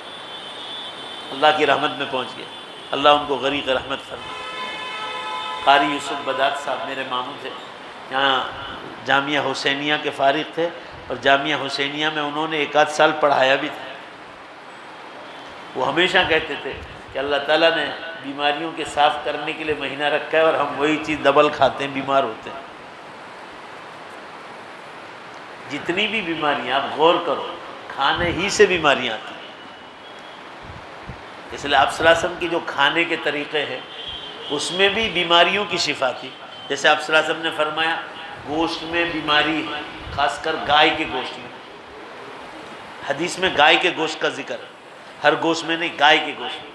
اللہ کی رحمت میں پہنچ گئے۔ اللہ ان کو غریق رحمت فرمائے۔ قاری یوسف بداد صاحب میرے ماموں تھے، یہاں جامعہ حسینیہ کے فارغ تھے، اور جامعہ حسینیہ میں انہوں نے 1 سال پڑھایا بھی تھا۔ وہ ہمیشہ کہتے تھے کہ اللہ تعالیٰ نے بیماریوں کے صاف کرنے کے لیے مہینہ رکھا ہے، اور ہم وہی چیز ڈبل کھاتے ہیں، بیمار ہوتے ہیں۔ جتنی بھی بیماریاں آپ غور کرو، کھانے ہی سے بیماریاں آتی ہیں۔ اس لیے آپ صلی اللہ علیہ وسلم کی جو کھانے کے طریقے ہیں اس میں بھی بیماریوں کی شفا تھی۔ جیسے آپ صلی اللہ علیہ وسلم نے فرمایا گوشت میں بیماری ہے، خاص کر گائے کے گوشت میں۔ حدیث میں گائے کے گوشت کا ذکر ہے، ہر گوشت میں نہیں، گائے کے گوشت میں۔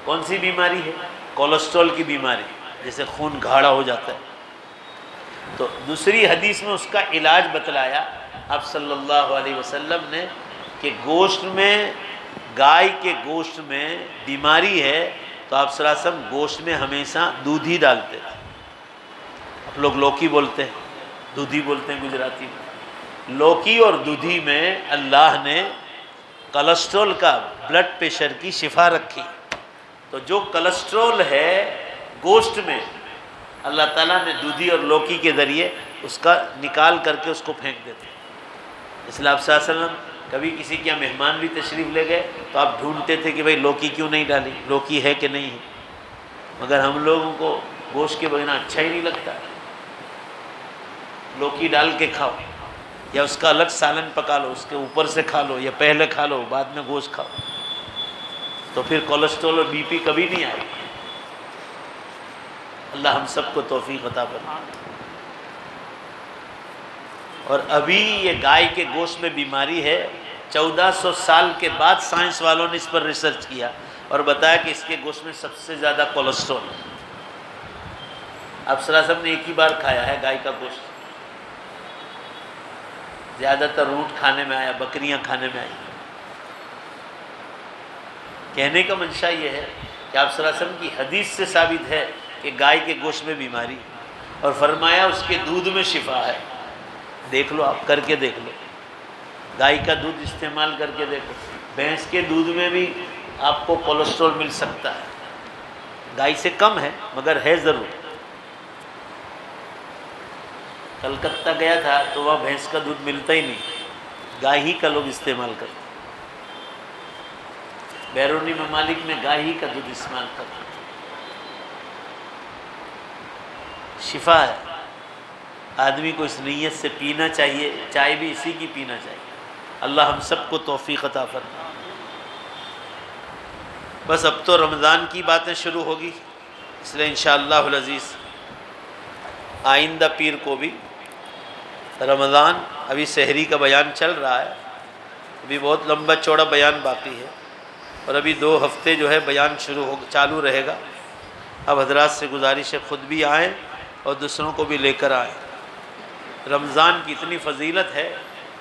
کون سی بیماری ہے؟ کولیسٹرول کی بیماری، جیسے خون گاڑھا ہو جاتا ہے۔ تو دوسری حدیث میں اس کا علاج بتلایا آپ صلی اللہ علیہ وسلم نے کہ گوشت میں، گائے کے گوشت میں بیماری ہے تو آپ صلی اللہ علیہ وسلم گوشت میں ہمیشہ دودھی ڈالتے تھے۔ آپ لوگ لوکی بولتے ہیں، دودھی بولتے ہیں گجراتی میں۔ لوکی اور دودھی میں اللہ نے کولسٹرول کا، بلڈ پریشر کی شفا رکھی۔ تو جو کولسٹرول ہے گوشت میں، اللہ تعالیٰ نے دودھی اور لوکی کے ذریعے اس کا نکال کر کے اس کو پھینک دیتے۔ اس لیے آپ صلی اللہ علیہ وسلم کبھی کسی کے یہاں مہمان بھی تشریف لے گئے تو آپ ڈھونڈتے تھے کہ بھئی لوکی کیوں نہیں ڈالی، لوکی ہے کہ نہیں ہے۔ مگر ہم لوگوں کو گوشت کے بغیر اچھا ہی نہیں لگتا، لوکی ڈال کے کھاؤ، یا اس کا الگ سالن پکا لو، اس کے اوپر سے کھا لو، یا پہلے کھا لو بعد میں گوشت کھاؤ، تو پھر کولیسٹرول اور بی پی کبھی نہیں آئے۔ اللہ ہم سب کو توفیق عطا فرمائے۔ اور ابھی یہ گائے کے گوشت میں بیماری ہے، 1400 سال کے بعد سائنس والوں نے اس پر ریسرچ کیا اور بتایا کہ اس کے گوشت میں سب سے زیادہ کولیسٹرول ہے۔ آپ صلی اللہ علیہ وسلم نے ایک ہی بار کھایا ہے گائے کا گوشت، زیادہ تر اونٹ کھانے میں آیا، بکریاں کھانے میں آئی۔ کہنے کا منشا یہ ہے کہ آپ صلی اللہ علیہ وسلم کی حدیث سے ثابت ہے کہ گائے کے گوشت میں بیماری، اور فرمایا اس کے دودھ میں شفا ہے۔ دیکھ لو، آپ کر کے دیکھ لو، گائے کا دودھ استعمال کر کے دیکھو، بھینس کے دودھ میں بھی آپ کو کولیسٹرول مل سکتا ہے، گائے سے کم ہے مگر ہے ضرور۔ کلکتہ گیا تھا تو وہاں بھینس کا دودھ ملتا ہی نہیں، گائے ہی کا لوگ استعمال کرتے، بیرونی ممالک میں گائے ہی کا دودھ استعمال کرتے، شفا ہے۔ آدمی کو اس نیت سے پینا چاہیے، چائے بھی اسی کی پینا چاہیے۔ اللہ ہم سب کو توفیق عطا فرمائے۔ بس اب تو رمضان کی باتیں شروع ہوگی، اس لیے انشاءاللہ العزیز آئندہ پیر کو بھی رمضان، ابھی سحری کا بیان چل رہا ہے، ابھی بہت لمبا چوڑا بیان باقی ہے، اور ابھی 2 ہفتے جو ہے بیان چالو رہے گا۔ اب حضرات سے گزارش ہے خود بھی آئیں اور دوسروں کو بھی لے کر آئیں۔ رمضان کی اتنی فضیلت ہے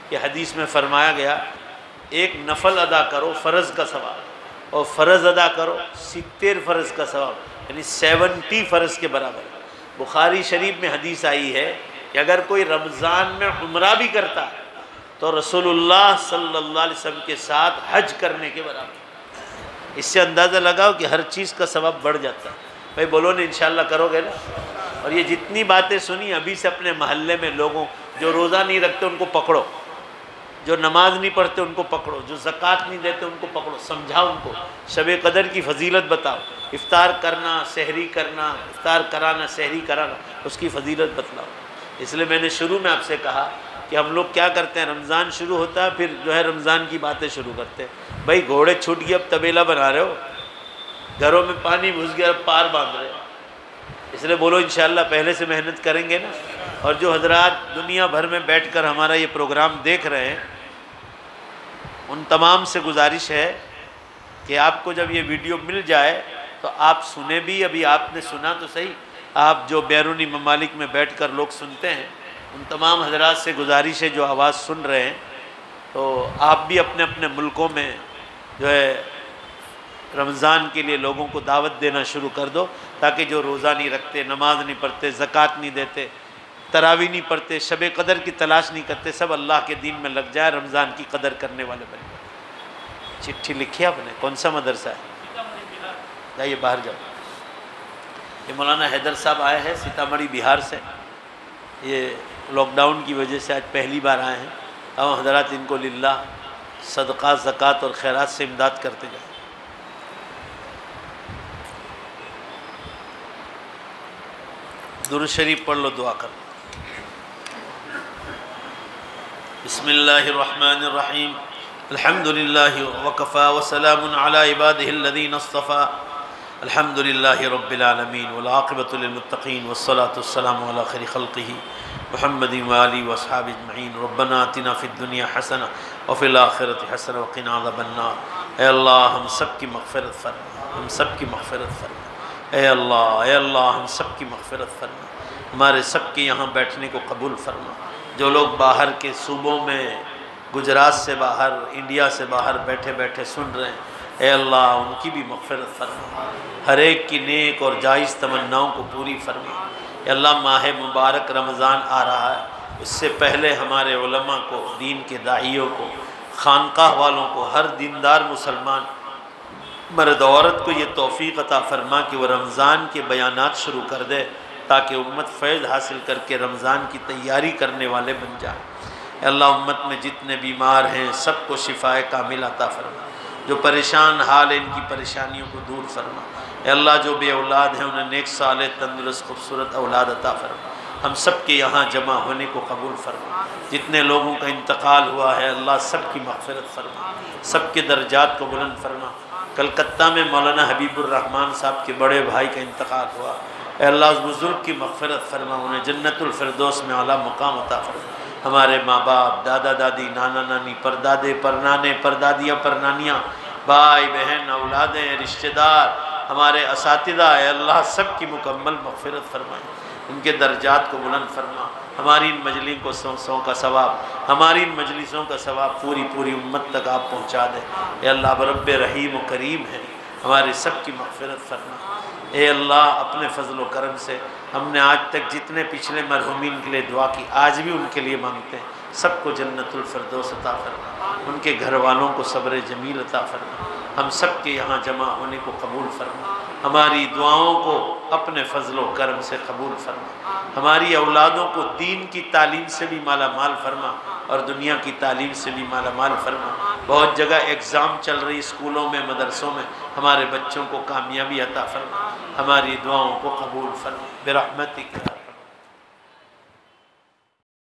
کہ حدیث میں فرمایا گیا، ایک نفل ادا کرو فرض کا ثواب، اور فرض ادا کرو 70 فرض کا ثواب، یعنی 70 فرض کے برابر۔ بخاری شریف میں حدیث آئی ہے کہ اگر کوئی رمضان میں عمرہ بھی کرتا ہے تو رسول اللہ صلی اللہ علیہ وسلم کے ساتھ حج کرنے کے برابر۔ اس سے اندازہ لگاؤ کہ ہر چیز کا ثواب بڑھ جاتا ہے۔ بھائی بولو نا انشاءاللہ کرو گے نا؟ اور یہ جتنی باتیں سنی ابھی سے اپنے محلے میں لوگوں جو روزہ نہیں رکھتے ان کو پکڑو، جو نماز نہیں پڑھتے ان کو پکڑو، جو زکوٰۃ نہیں دیتے ان کو پکڑو، سمجھاؤ ان کو، شب قدر کی فضیلت بتاؤ، افطار کرنا، سحری کرنا، افطار کرانا، سحری کرانا، اس کی فضیلت بتلاؤ۔ اس لیے میں نے شروع میں آپ سے کہا کہ ہم لوگ کیا کرتے ہیں، رمضان شروع ہوتا ہے پھر جو ہے رمضان کی باتیں شروع کرتے ہیں۔ بھائی گھوڑے چھوٹ گئے اب طبیلہ بنا رہے ہو، گھروں میں پانی گھس گیا اب پار باندھ رہے ہو، اس لیے بولو انشاءاللہ پہلے سے محنت کریں گے نا۔ اور جو حضرات دنیا بھر میں بیٹھ کر ہمارا یہ پروگرام دیکھ رہے ہیں ان تمام سے گزارش ہے کہ آپ کو جب یہ ویڈیو مل جائے تو آپ سنیں بھی، ابھی آپ نے سنا تو صحیح، آپ جو بیرونی ممالک میں بیٹھ کر لوگ سنتے ہیں ان تمام حضرات سے گزارش ہے جو آواز سن رہے ہیں تو آپ بھی اپنے اپنے ملکوں میں جو ہے رمضان کے لیے لوگوں کو دعوت دینا شروع کر دو، تاکہ جو روزہ نہیں رکھتے، نماز نہیں پڑھتے، زکوٰۃ نہیں دیتے، تراویح نہیں پڑھتے، شب قدر کی تلاش نہیں کرتے، سب اللہ کے دین میں لگ جائے، رمضان کی قدر کرنے والے بن جائیں۔ چٹھی لکھی آپ نے؟ کون سا مدرسہ ہے؟ جائیے باہر جاؤ۔ یہ مولانا حیدر صاحب آئے ہیں سیتامڑھی بہار سے، یہ لاک ڈاؤن کی وجہ سے آج پہلی بار آئے ہیں۔ ہم حضرات ان کو للہ صدقات، زکوٰۃ اور خیرات سے امداد کرتے جائیں۔ درود شریف پڑھ لو، دعا کر لو۔ بسم اللہ الرحمن الرحیم، الحمد للہ وکفا وسلام علی عبادہ الذین اصطفیٰ، الحمد للہ رب العالمین والعاقبۃ للمتقین والصلاۃ والسلام علی خیر خلقہ محمد وآلہ واصحابہ اجمعین۔ ربنا آتنا فی الدنیا حسنہ وفی الآخرۃ حسنہ وقنا عذاب النار۔ اے اللہ ہم سب کی مغفرت فرما، ہم سب کی مغفرت فرما۔ اے اللہ ہم سب کی مغفرت فرما، ہمارے سب کے یہاں بیٹھنے کو قبول فرما۔ جو لوگ باہر کے صوبوں میں، گجرات سے باہر، انڈیا سے باہر بیٹھے بیٹھے سن رہے ہیں، اے اللہ ان کی بھی مغفرت فرما، ہر ایک کی نیک اور جائز تمناؤں کو پوری فرما۔ اے اللہ ماہ مبارک رمضان آ رہا ہے، اس سے پہلے ہمارے علماء کو، دین کے داعیوں کو، خانقاہ والوں کو، ہر دیندار مسلمان مرد عورت کو یہ توفیق عطا فرما کہ وہ رمضان کے بیانات شروع کر دے، تاکہ امت فیض حاصل کر کے رمضان کی تیاری کرنے والے بن جائیں۔ اے اللہ امت میں جتنے بیمار ہیں سب کو شفائے کامل عطا فرما، جو پریشان حال ہیں ان کی پریشانیوں کو دور فرما۔ اے اللہ جو بے اولاد ہیں انہیں نیک صالح تندرست خوبصورت اولاد عطا فرما، ہم سب کے یہاں جمع ہونے کو قبول فرما۔ جتنے لوگوں کا انتقال ہوا ہے اللہ سب کی مغفرت فرما، سب کے درجات کو بلند فرما۔ کلکتہ میں مولانا حبیب الرحمن صاحب کے بڑے بھائی کا انتقال ہوا، اے اللہ اس بزرگ کی مغفرت فرما، انہیں جنت الفردوس میں اعلیٰ مقام عطا فرما۔ ہمارے ماں باپ، دادا دادی، نانا نانی، پردادے پرنانے، پردادیاں پرنانیاں، بھائی بہن، اولادیں، رشتہ دار، ہمارے اساتذہ، اے اللہ سب کی مکمل مغفرت فرمائے، ان کے درجات کو بلند فرما۔ ہماری ان مجلسوں کا ثواب، ہماری ان مجلسوں کا ثواب پوری امت تک آپ پہنچا دیں۔ اے اللہ آپ رب رحیم و کریم ہیں، ہمارے سب کی مغفرت فرما۔ اے اللہ اپنے فضل و کرم سے ہم نے آج تک جتنے پچھلے مرحومین کے لیے دعا کی آج بھی ان کے لیے مانگتے ہیں، سب کو جنت الفردوس عطا فرما، ان کے گھر والوں کو صبر جمیل عطا فرما، ہم سب کے یہاں جمع ہونے کو قبول فرما، ہماری دعاؤں کو اپنے فضل و کرم سے قبول فرما، ہماری اولادوں کو دین کی تعلیم سے بھی مالا مال فرما اور دنیا کی تعلیم سے بھی مالا مال فرما۔ بہت جگہ ایگزام چل رہی اسکولوں میں مدرسوں میں، ہمارے بچوں کو کامیابی عطا فرما، ہماری دعاؤں کو قبول فرما برحمتک۔